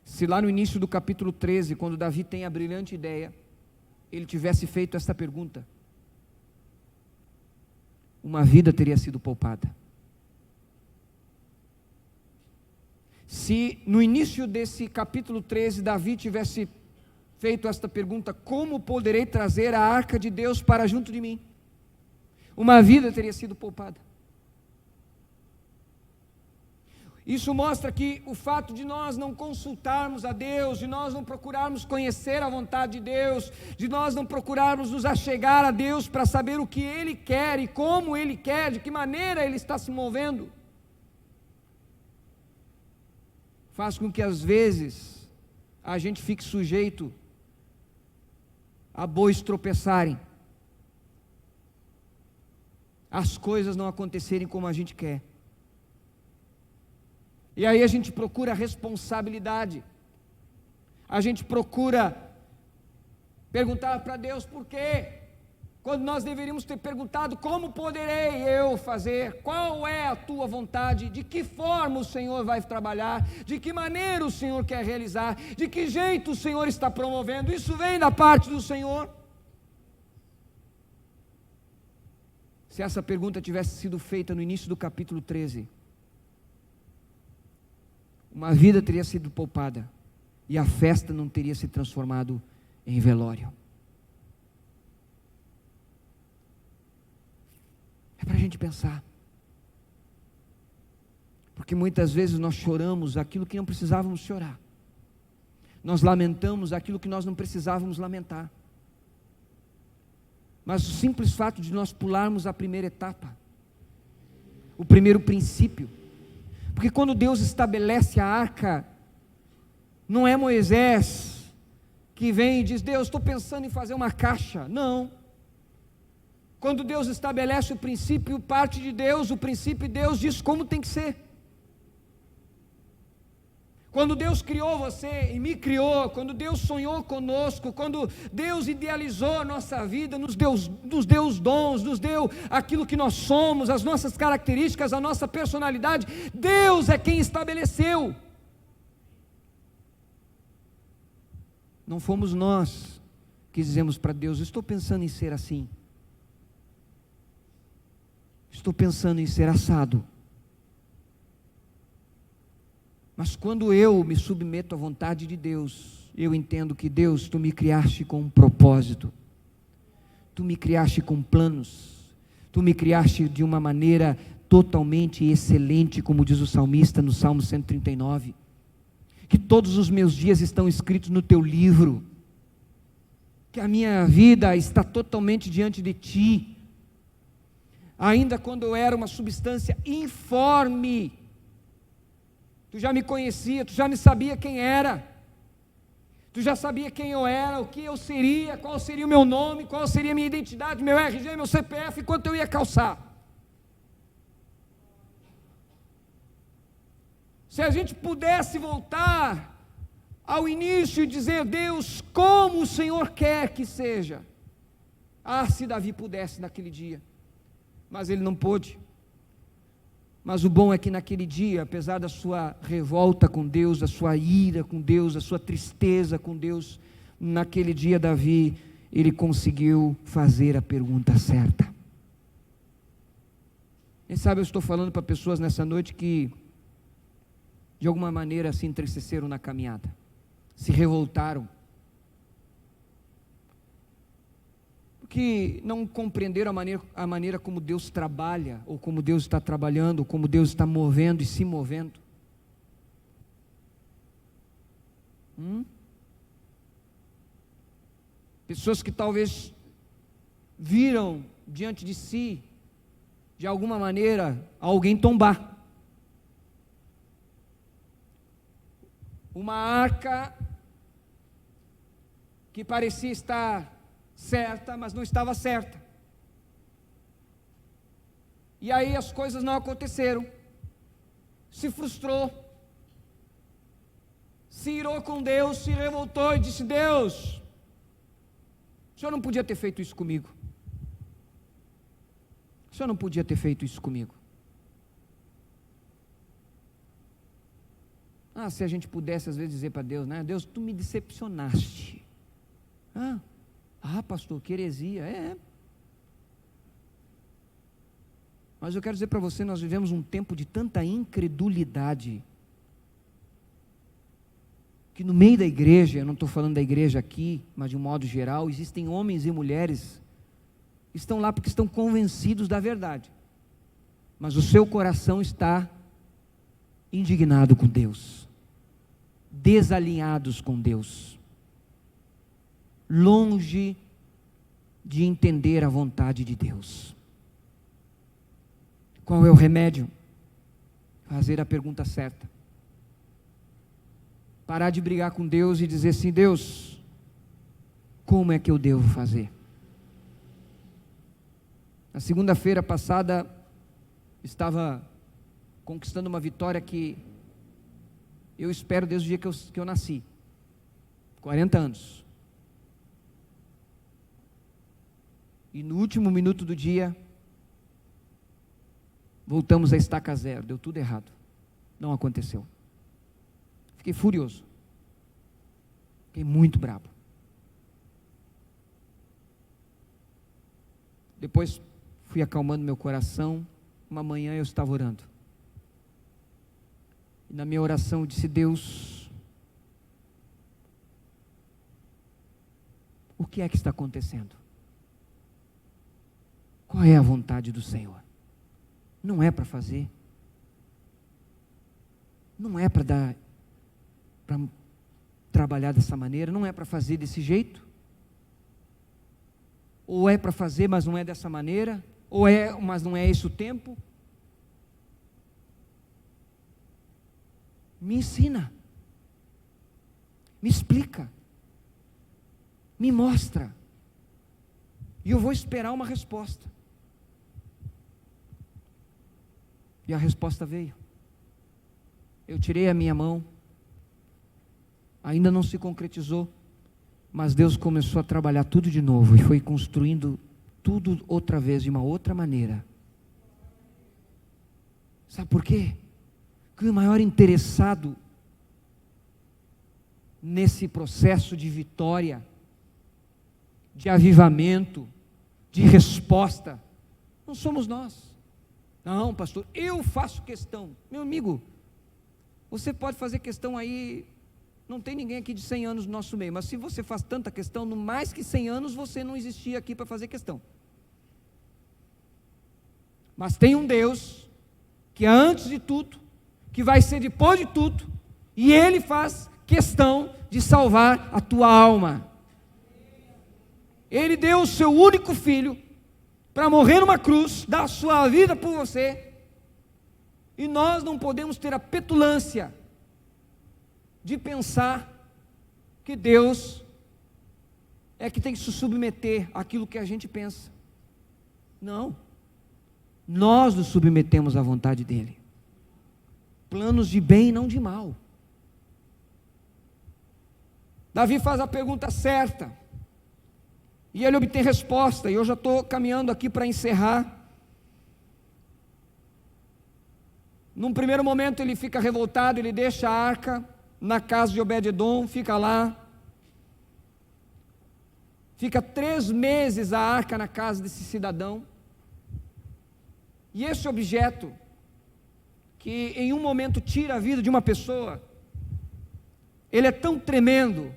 Se lá no início do capítulo 13, quando Davi tem a brilhante ideia, ele tivesse feito esta pergunta, uma vida teria sido poupada. Se no início desse capítulo 13, Davi tivesse feito esta pergunta: como poderei trazer a arca de Deus para junto de mim? Uma vida teria sido poupada. Isso mostra que o fato de nós não consultarmos a Deus, de nós não procurarmos conhecer a vontade de Deus, de nós não procurarmos nos achegar a Deus para saber o que Ele quer e como Ele quer, de que maneira Ele está se movendo, faz com que às vezes a gente fique sujeito a bois tropeçarem, as coisas não acontecerem como a gente quer. E aí a gente procura responsabilidade, a gente procura perguntar para Deus por quê, quando nós deveríamos ter perguntado: como poderei eu fazer? Qual é a tua vontade? De que forma o Senhor vai trabalhar? De que maneira o Senhor quer realizar? De que jeito o Senhor está promovendo? Isso vem da parte do Senhor. Se essa pergunta tivesse sido feita no início do capítulo 13, uma vida teria sido poupada e a festa não teria se transformado em velório. É para a gente pensar, porque muitas vezes nós choramos aquilo que não precisávamos chorar, nós lamentamos aquilo que nós não precisávamos lamentar, mas o simples fato de nós pularmos a primeira etapa, o primeiro princípio, porque quando Deus estabelece a arca, não é Moisés que vem e diz: Deus, estou pensando em fazer uma caixa. Não. Quando Deus estabelece o princípio, parte de Deus, o princípio, Deus diz como tem que ser. Quando Deus criou você e me criou, quando Deus sonhou conosco, quando Deus idealizou a nossa vida, nos deu os dons, nos deu aquilo que nós somos, as nossas características, a nossa personalidade, Deus é quem estabeleceu. Não fomos nós que dizemos para Deus: estou pensando em ser assim, estou pensando em ser assado. Mas quando eu me submeto à vontade de Deus, eu entendo que Deus, Tu me criaste com um propósito, Tu me criaste com planos, Tu me criaste de uma maneira totalmente excelente, como diz o salmista no Salmo 139, que todos os meus dias estão escritos no Teu livro, que a minha vida está totalmente diante de Ti. Ainda quando eu era uma substância informe, Tu já me conhecia, Tu já me sabia quem era, Tu já sabia quem eu era, o que eu seria, qual seria o meu nome, qual seria a minha identidade, meu RG, meu CPF, e quanto eu ia calçar. Se a gente pudesse voltar ao início e dizer: Deus, como o Senhor quer que seja. Se Davi pudesse naquele dia. mas ele não pôde. Mas o bom é que naquele dia, apesar da sua revolta com Deus, da sua ira com Deus, da sua tristeza com Deus, naquele dia Davi, ele conseguiu fazer a pergunta certa. Quem sabe eu estou falando para pessoas nessa noite que de alguma maneira se entristeceram na caminhada, se revoltaram, porque não compreenderam a maneira como Deus trabalha, ou como Deus está trabalhando, ou como Deus está movendo e se movendo. Pessoas que talvez viram diante de si, de alguma maneira, alguém tombar. Uma arca que parecia estar certa, mas não estava certa. E aí as coisas não aconteceram. Se frustrou. Se irou com Deus, se revoltou e disse: Deus, o Senhor não podia ter feito isso comigo. O Senhor não podia ter feito isso comigo. Se a gente pudesse às vezes dizer para Deus, né? Deus, tu me decepcionaste. Pastor, que heresia. Mas eu quero dizer para você, nós vivemos um tempo de tanta incredulidade, que no meio da igreja, eu não estou falando da igreja aqui, mas de um modo geral, existem homens e mulheres que estão lá porque estão convencidos da verdade, mas o seu coração está indignado com Deus, desalinhados com Deus, longe de entender a vontade de Deus. Qual é o remédio? Fazer a pergunta certa. Parar de brigar com Deus e dizer assim: Deus, como é que eu devo fazer? Na segunda-feira passada, estava conquistando uma vitória que eu espero desde o dia que eu nasci, 40 anos. E no último minuto do dia, voltamos a estaca zero, deu tudo errado, não aconteceu. Fiquei furioso, fiquei muito bravo. Depois fui acalmando meu coração. Uma manhã eu estava orando, e na minha oração eu disse: Deus, o que é que está acontecendo? Qual é a vontade do Senhor? Não é para fazer, não é para trabalhar dessa maneira, não é para fazer desse jeito, ou é para fazer, mas não é dessa maneira, ou é, mas não é esse o tempo. Me ensina, me explica, me mostra, e eu vou esperar uma resposta. E a resposta veio. Eu tirei a minha mão, ainda não se concretizou, mas Deus começou a trabalhar tudo de novo, e foi construindo tudo outra vez, de uma outra maneira. Sabe por quê? Porque o maior interessado nesse processo de vitória, de avivamento, de resposta, não somos nós. Não, pastor, eu faço questão. Meu amigo, você pode fazer questão aí, não tem ninguém aqui de 100 anos no nosso meio, mas se você faz tanta questão, no mais que 100 anos, você não existia aqui para fazer questão. Mas tem um Deus, que é antes de tudo, que vai ser depois de tudo, e Ele faz questão de salvar a tua alma. Ele deu o seu único filho, para morrer numa cruz, dar a sua vida por você, e nós não podemos ter a petulância de pensar que Deus é que tem que se submeter àquilo que a gente pensa. Não, nós nos submetemos à vontade dEle, planos de bem e não de mal. Davi faz a pergunta certa, e ele obtém resposta, e eu já estou caminhando aqui para encerrar. Num primeiro momento ele fica revoltado, ele deixa a arca na casa de Obed-edom, fica lá. Fica 3 meses a arca na casa desse cidadão. E esse objeto, que em um momento tira a vida de uma pessoa, ele é tão tremendo,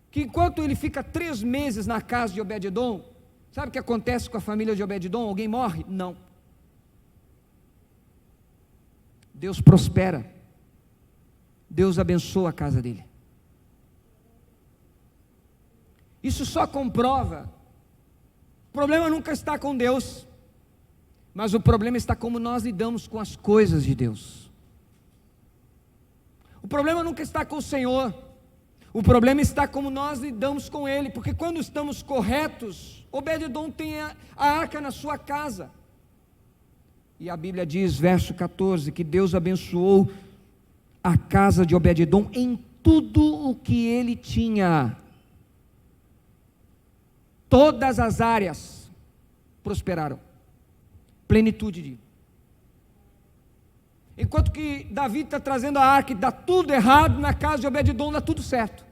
que enquanto ele fica 3 meses na casa de Obed-edom, sabe o que acontece com a família de Obed-edom? Alguém morre? Não. Deus prospera, Deus abençoa a casa dele. Isso só comprova, o problema nunca está com Deus, mas o problema está como nós lidamos com as coisas de Deus. O problema nunca está com o Senhor, o problema está como nós lidamos com Ele, porque quando estamos corretos, Obed-edom tem a arca na sua casa, e a Bíblia diz, verso 14, que Deus abençoou a casa de Obed-edom em tudo o que ele tinha. Todas as áreas prosperaram, plenitude de. Enquanto que Davi está trazendo a arca e dá tudo errado, na casa de Obed-edom dá tudo certo.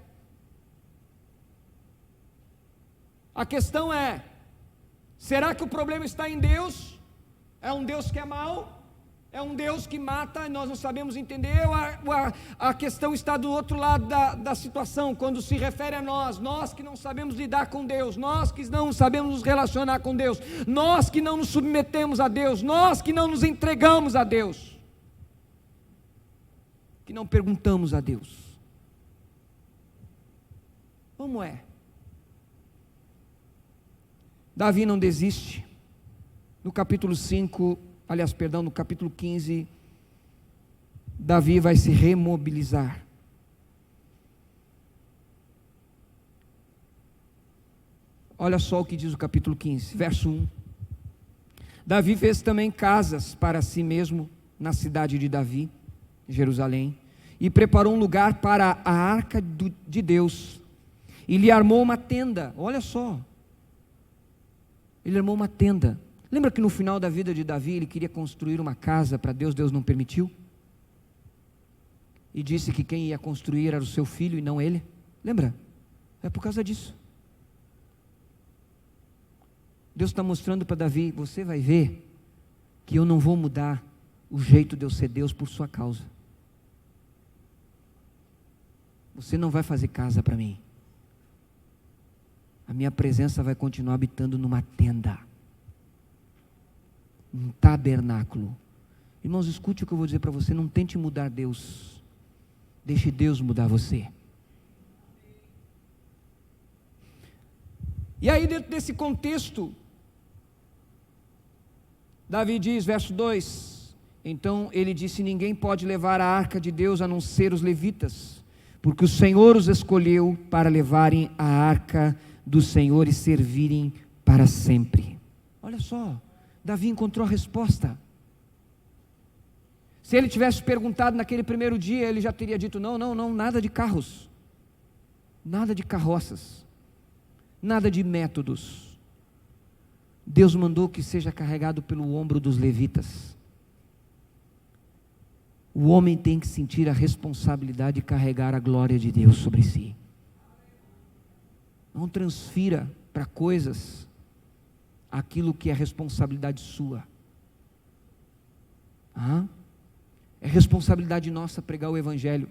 A questão é, será que o problema está em Deus? É um Deus que é mau? É um Deus que mata, nós não sabemos entender? Ou a questão está do outro lado da situação, quando se refere a nós que não sabemos lidar com Deus, nós que não sabemos nos relacionar com Deus, nós que não nos submetemos a Deus, nós que não nos entregamos a Deus, que não perguntamos a Deus. Como é? Davi não desiste. No capítulo 5, no capítulo 15, Davi vai se remobilizar. Olha só o que diz o capítulo 15, verso 1. Davi fez também casas para si mesmo na cidade de Davi, Jerusalém, e preparou um lugar para a arca de Deus, e lhe armou uma tenda. Olha só, ele armou uma tenda. Lembra que no final da vida de Davi, ele queria construir uma casa para Deus, Deus não permitiu? E disse que quem ia construir era o seu filho e não ele. Lembra? É por causa disso. Deus está mostrando para Davi, você vai ver que eu não vou mudar o jeito de eu ser Deus por sua causa. Você não vai fazer casa para mim. A minha presença vai continuar habitando numa tenda, um tabernáculo. Irmãos, escute o que eu vou dizer para você, não tente mudar Deus, deixe Deus mudar você. E aí, dentro desse contexto, Davi diz, verso 2, então ele disse, ninguém pode levar a arca de Deus a não ser os levitas, porque o Senhor os escolheu para levarem a arca do Senhor e servirem para sempre. Olha só, Davi encontrou a resposta. Se ele tivesse perguntado naquele primeiro dia, ele já teria dito, não, nada de carros, nada de carroças, nada de métodos. Deus mandou que seja carregado pelo ombro dos levitas. O homem tem que sentir a responsabilidade de carregar a glória de Deus sobre si. Não transfira para coisas aquilo que é responsabilidade sua. É responsabilidade nossa pregar o Evangelho.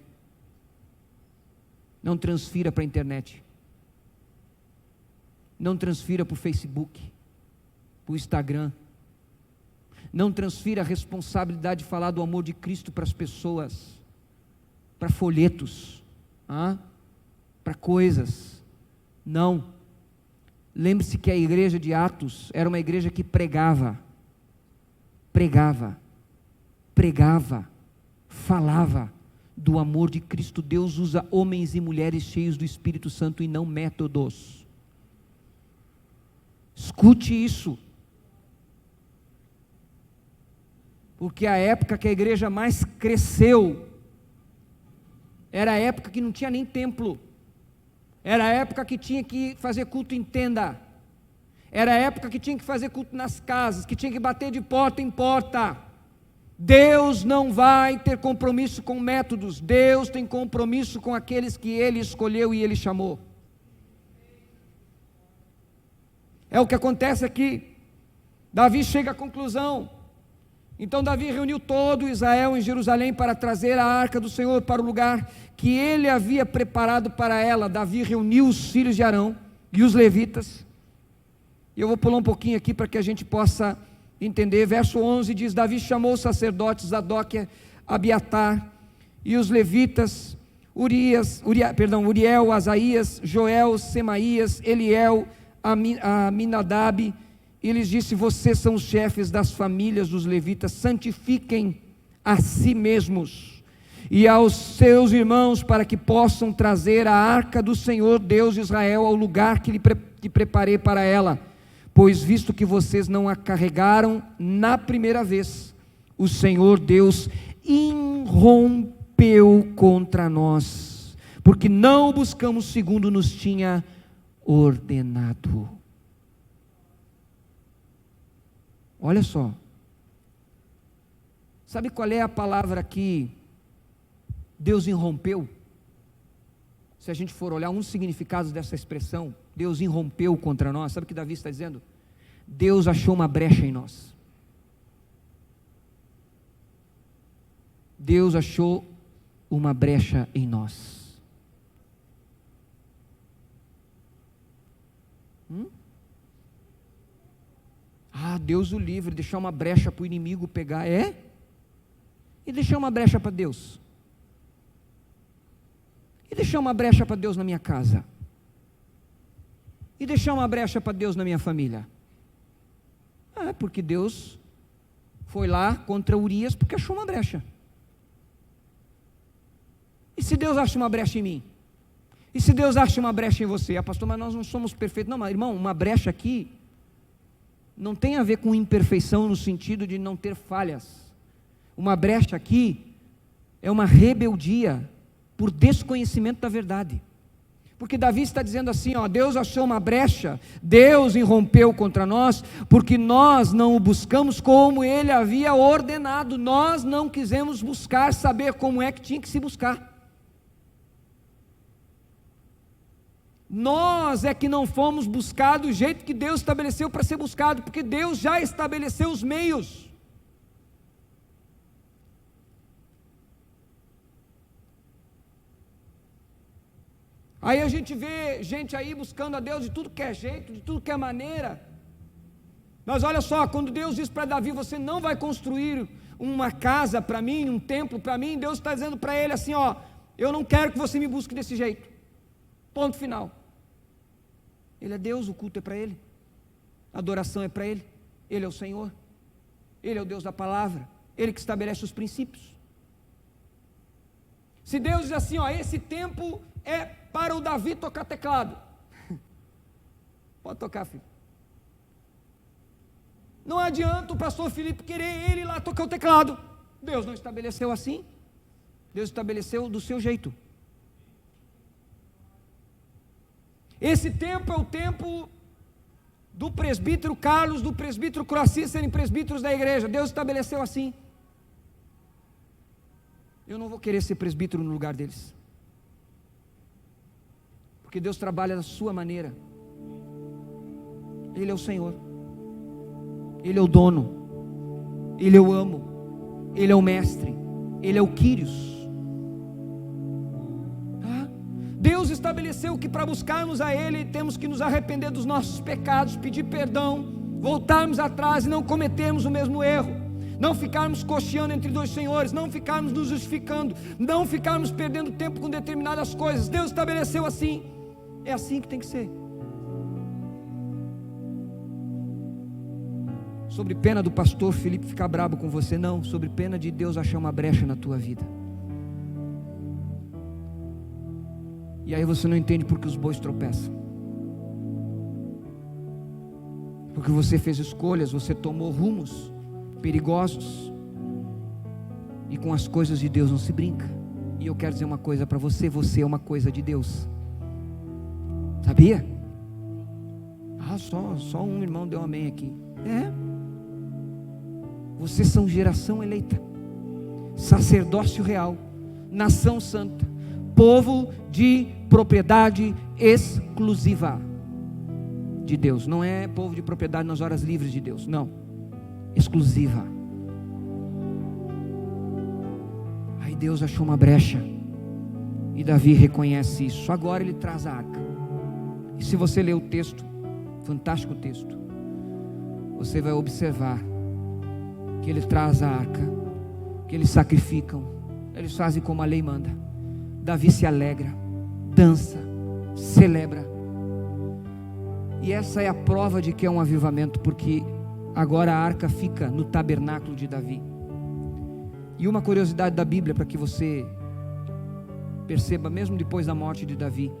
Não transfira para a internet. Não transfira para o Facebook, para o Instagram. Não transfira a responsabilidade de falar do amor de Cristo para as pessoas, para folhetos, para coisas. Não. Lembre-se que a igreja de Atos era uma igreja que pregava, falava do amor de Cristo. Deus usa homens e mulheres cheios do Espírito Santo e não métodos. Escute isso. Porque a época que a igreja mais cresceu era a época que não tinha nem templo. Era a época que tinha que fazer culto em tenda. Era a época que tinha que fazer culto nas casas, que tinha que bater de porta em porta. Deus não vai ter compromisso com métodos, Deus tem compromisso com aqueles que Ele escolheu e Ele chamou. É o que acontece aqui. Davi chega à conclusão. Então Davi reuniu todo Israel em Jerusalém para trazer a arca do Senhor para o lugar que ele havia preparado para ela. Davi reuniu os filhos de Arão e os levitas. E eu vou pular um pouquinho aqui para que a gente possa entender. Verso 11 diz: Davi chamou os sacerdotes Zadok, Abiatar e os levitas, Uriel, Asaías, Joel, Semaías, Eliel, Aminadab, e lhes disse: vocês são os chefes das famílias dos levitas, santifiquem a si mesmos e aos seus irmãos, para que possam trazer a arca do Senhor Deus de Israel ao lugar que preparei para ela, pois visto que vocês não a carregaram na primeira vez, o Senhor Deus irrompeu contra nós, porque não o buscamos segundo nos tinha ordenado. Olha só, sabe qual é a palavra que Deus irrompeu? Se a gente for olhar um significado dessa expressão, Deus irrompeu contra nós, sabe o que Davi está dizendo? Deus achou uma brecha em nós. Deus achou uma brecha em nós. Deus o livre, deixar uma brecha para o inimigo pegar, e deixar uma brecha para Deus, e deixar uma brecha para Deus na minha casa, e deixar uma brecha para Deus na minha família. Porque Deus foi lá contra Urias porque achou uma brecha. E se Deus acha uma brecha em mim? E se Deus acha uma brecha em você? Pastor, mas nós não somos perfeitos. Não, mas irmão, uma brecha aqui não tem a ver com imperfeição no sentido de não ter falhas. Uma brecha aqui é uma rebeldia por desconhecimento da verdade. Porque Davi está dizendo assim, Deus achou uma brecha, Deus irrompeu contra nós, porque nós não o buscamos como Ele havia ordenado, nós não quisemos buscar, saber como é que tinha que se buscar. Nós é que não fomos buscar do jeito que Deus estabeleceu para ser buscado, porque Deus já estabeleceu os meios. Aí a gente vê gente aí buscando a Deus de tudo que é jeito, de tudo que é maneira. Mas olha só, quando Deus diz para Davi: você não vai construir uma casa para mim, um templo para mim, Deus está dizendo para ele assim: eu não quero que você me busque desse jeito. Ponto final. Ele é Deus, o culto é para Ele, a adoração é para Ele, Ele é o Senhor, Ele é o Deus da palavra, Ele que estabelece os princípios. Se Deus diz assim: esse tempo é para o Davi tocar teclado, pode tocar, filho. Não adianta o pastor Felipe querer ele lá tocar o teclado. Deus não estabeleceu assim, Deus estabeleceu do seu jeito. Esse tempo é o tempo do presbítero Carlos, do presbítero Croaci serem presbíteros da igreja. Deus estabeleceu assim. Eu não vou querer ser presbítero no lugar deles, porque Deus trabalha da sua maneira. Ele é o Senhor, Ele é o dono, Ele é o amo, Ele é o mestre, Ele é o Quírios. Deus estabeleceu que para buscarmos a Ele temos que nos arrepender dos nossos pecados, pedir perdão, voltarmos atrás e não cometermos o mesmo erro, não ficarmos cocheando entre dois senhores, não ficarmos nos justificando, não ficarmos perdendo tempo com determinadas coisas. Deus estabeleceu assim, é assim que tem que ser. Sobre pena do pastor Felipe ficar brabo com você, não, sobre pena de Deus achar uma brecha na tua vida. E aí você não entende porque os bois tropeçam, porque você fez escolhas, você tomou rumos perigosos, e com as coisas de Deus não se brinca. E eu quero dizer uma coisa para você: você é uma coisa de Deus, sabia? Só um irmão deu amém aqui. Vocês são geração eleita, sacerdócio real, nação santa, povo de propriedade exclusiva de Deus. Não é povo de propriedade nas horas livres de Deus, não, exclusiva. Aí Deus achou uma brecha, e Davi reconhece isso. Agora ele traz a arca. E se você ler o texto, fantástico texto, você vai observar que ele traz a arca, que eles sacrificam, eles fazem como a lei manda. Davi se alegra, dança, celebra. E essa é a prova de que é um avivamento, porque agora a arca fica no tabernáculo de Davi. E uma curiosidade da Bíblia, para que você perceba, mesmo depois da morte de Davi,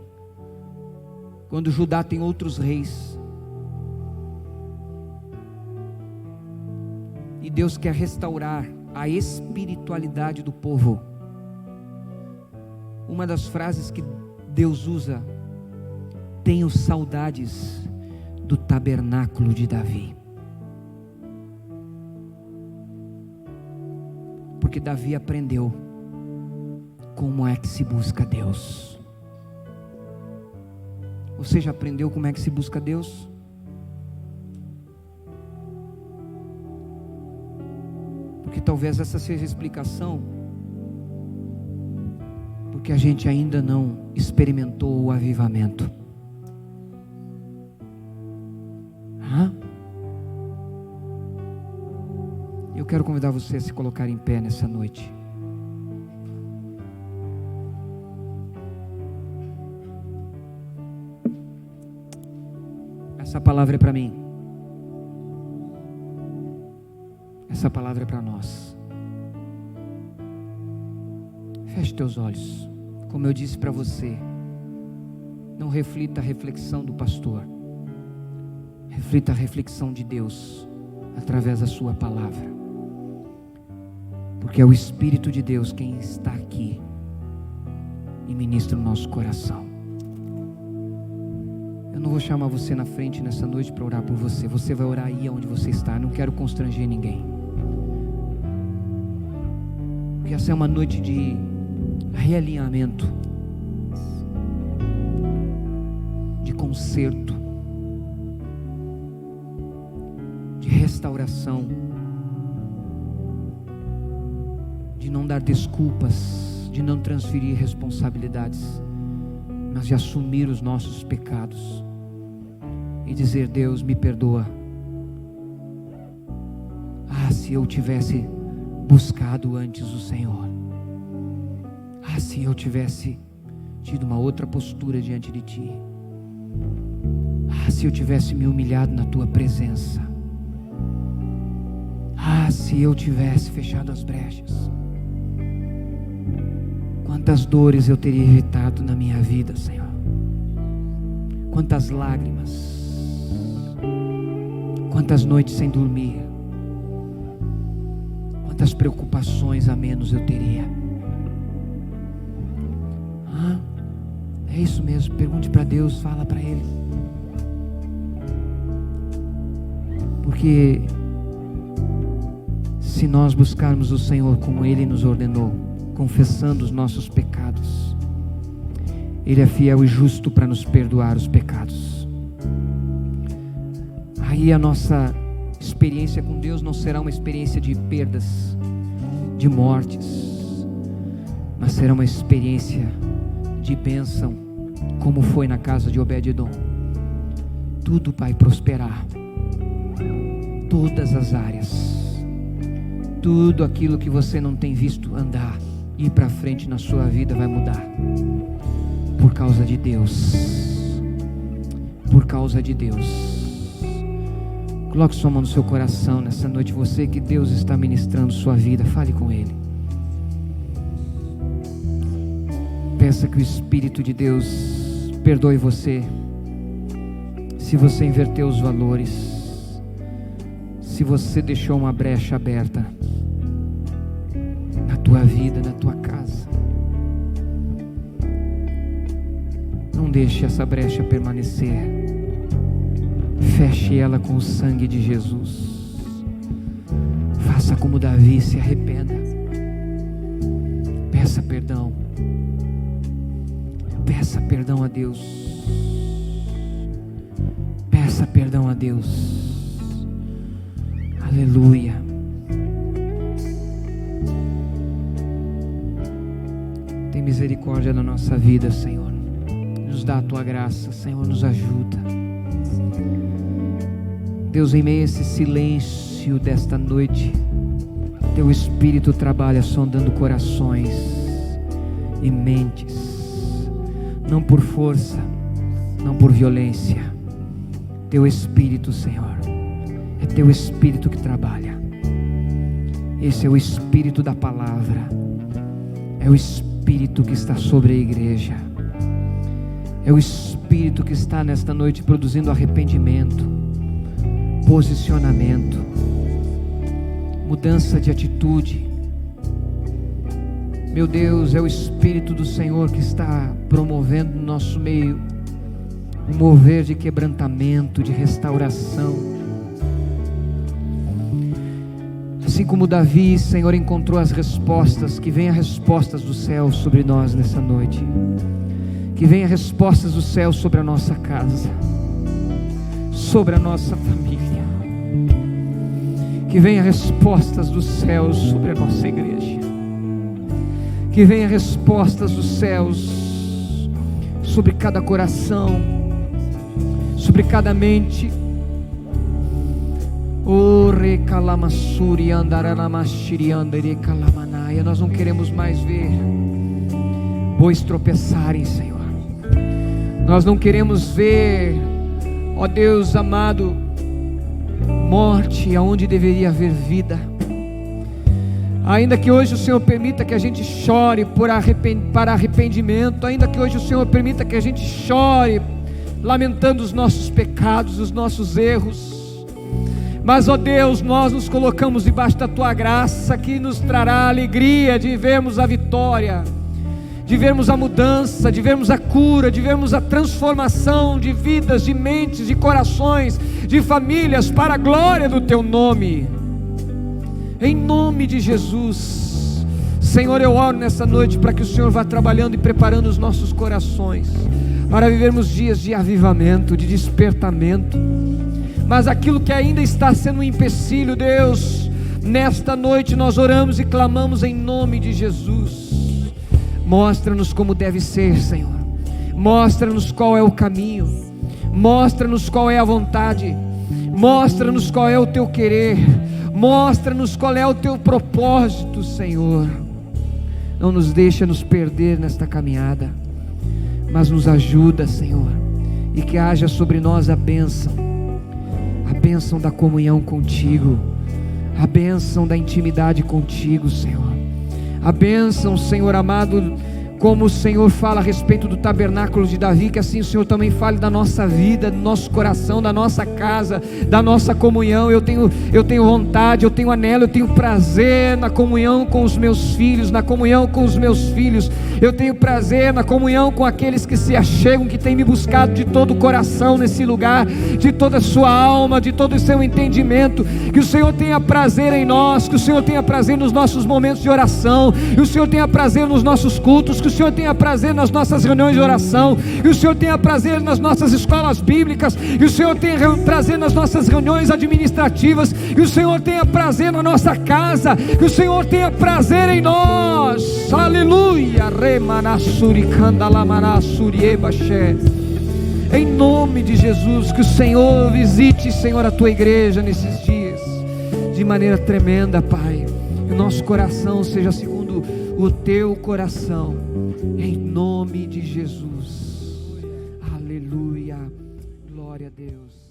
quando Judá tem outros reis, e Deus quer restaurar a espiritualidade do povo, uma das frases que Deus usa: tenho saudades do tabernáculo de Davi. Porque Davi aprendeu como é que se busca Deus. Você já aprendeu como é que se busca Deus? Porque talvez essa seja a explicação, porque a gente ainda não experimentou o avivamento. Eu quero convidar você a se colocar em pé nessa noite. Essa palavra é para mim. Essa palavra é para nós. Feche teus olhos. Como eu disse para você, não reflita a reflexão do pastor, reflita a reflexão de Deus através da sua palavra, porque é o Espírito de Deus quem está aqui e ministra no nosso coração. Eu não vou chamar você na frente nessa noite para orar por você. Você vai orar aí onde você está. Eu não quero constranger ninguém, porque essa é uma noite de realinhamento, de conserto, de restauração, de não dar desculpas, de não transferir responsabilidades, mas de assumir os nossos pecados e dizer: Deus, me perdoa. Se eu tivesse buscado antes o Senhor, se eu tivesse tido uma outra postura diante de Ti, se eu tivesse me humilhado na Tua presença, se eu tivesse fechado as brechas, quantas dores eu teria evitado na minha vida, Senhor. Quantas lágrimas, quantas noites sem dormir, quantas preocupações a menos eu teria. É isso mesmo. Pergunte para Deus, fala para Ele, porque se nós buscarmos o Senhor como Ele nos ordenou, confessando os nossos pecados, Ele é fiel e justo para nos perdoar os pecados. Aí a nossa experiência com Deus não será uma experiência de perdas, de mortes, mas será uma experiência de bênção, como foi na casa de Obed-edom. Tudo vai prosperar, todas as áreas, tudo aquilo que você não tem visto andar, ir para frente na sua vida, vai mudar, por causa de Deus, por causa de Deus. Coloque sua mão no seu coração nessa noite, você que Deus está ministrando sua vida, fale com Ele. Peça que o Espírito de Deus perdoe você, se você inverteu os valores, se você deixou uma brecha aberta na tua vida, na tua casa. Não deixe essa brecha permanecer, feche ela com o sangue de Jesus. Faça como Davi, se arrependa. Peça perdão. Peça perdão a Deus. Peça perdão a Deus. Aleluia. Tem misericórdia na nossa vida, Senhor. Nos dá a tua graça, Senhor, nos ajuda. Deus, em meio a esse silêncio desta noite, teu Espírito trabalha sondando corações e mentes, não por força, não por violência. Teu Espírito, Senhor, é teu Espírito que trabalha. Esse é o Espírito da palavra, é o Espírito que está sobre a igreja, é o Espírito que está nesta noite produzindo arrependimento, posicionamento, mudança de atitude. Meu Deus, é o Espírito do Senhor que está promovendo no nosso meio um mover de quebrantamento, de restauração. Assim como Davi, Senhor, encontrou as respostas, que venha respostas do céu sobre nós nessa noite, que venha respostas do céu sobre a nossa casa, sobre a nossa família, que venha respostas dos céus sobre a nossa igreja, que venha respostas dos céus sobre cada coração, sobre cada mente. Nós não queremos mais ver bois tropeçarem, Senhor. Nós não queremos ver, ó Deus amado, morte aonde deveria haver vida. Ainda que hoje o Senhor permita que a gente chore para arrependimento, ainda que hoje o Senhor permita que a gente chore lamentando os nossos pecados, os nossos erros, mas ó Deus, nós nos colocamos debaixo da tua graça, que nos trará a alegria de vermos a vitória, de vermos a mudança, de vermos a cura, de vermos a transformação de vidas, de mentes, de corações, de famílias, para a glória do teu nome, em nome de Jesus. Senhor, eu oro nessa noite para que o Senhor vá trabalhando e preparando os nossos corações para vivermos dias de avivamento, de despertamento. Mas aquilo que ainda está sendo um empecilho, Deus, nesta noite nós oramos e clamamos em nome de Jesus. Mostra-nos como deve ser, Senhor. Mostra-nos qual é o caminho. Mostra-nos qual é a vontade. Mostra-nos qual é o teu querer. Mostra-nos qual é o teu propósito, Senhor. Não nos deixa nos perder nesta caminhada, mas nos ajuda, Senhor, e que haja sobre nós a bênção da comunhão contigo, a bênção da intimidade contigo, Senhor, a bênção, Senhor amado, como o Senhor fala a respeito do tabernáculo de Davi, que assim o Senhor também fale da nossa vida, do nosso coração, da nossa casa, da nossa comunhão. Eu tenho vontade, eu tenho anelo, eu tenho prazer na comunhão com os meus filhos, na comunhão com os meus filhos. Eu tenho prazer na comunhão com aqueles que se achegam, que têm me buscado de todo o coração nesse lugar, de toda a sua alma, de todo o seu entendimento. Que o Senhor tenha prazer em nós, que o Senhor tenha prazer nos nossos momentos de oração, que o Senhor tenha prazer nos nossos cultos, que o Senhor tenha prazer nas nossas reuniões de oração, que o Senhor tenha prazer nas nossas escolas bíblicas, que o Senhor tenha prazer nas nossas reuniões administrativas, que o Senhor tenha prazer na nossa casa, que o Senhor tenha prazer em nós. Aleluia. Em nome de Jesus, que o Senhor visite, Senhor, a tua igreja nesses dias de maneira tremenda, Pai. Que o nosso coração seja segundo o teu coração, em nome de Jesus. Aleluia, glória a Deus.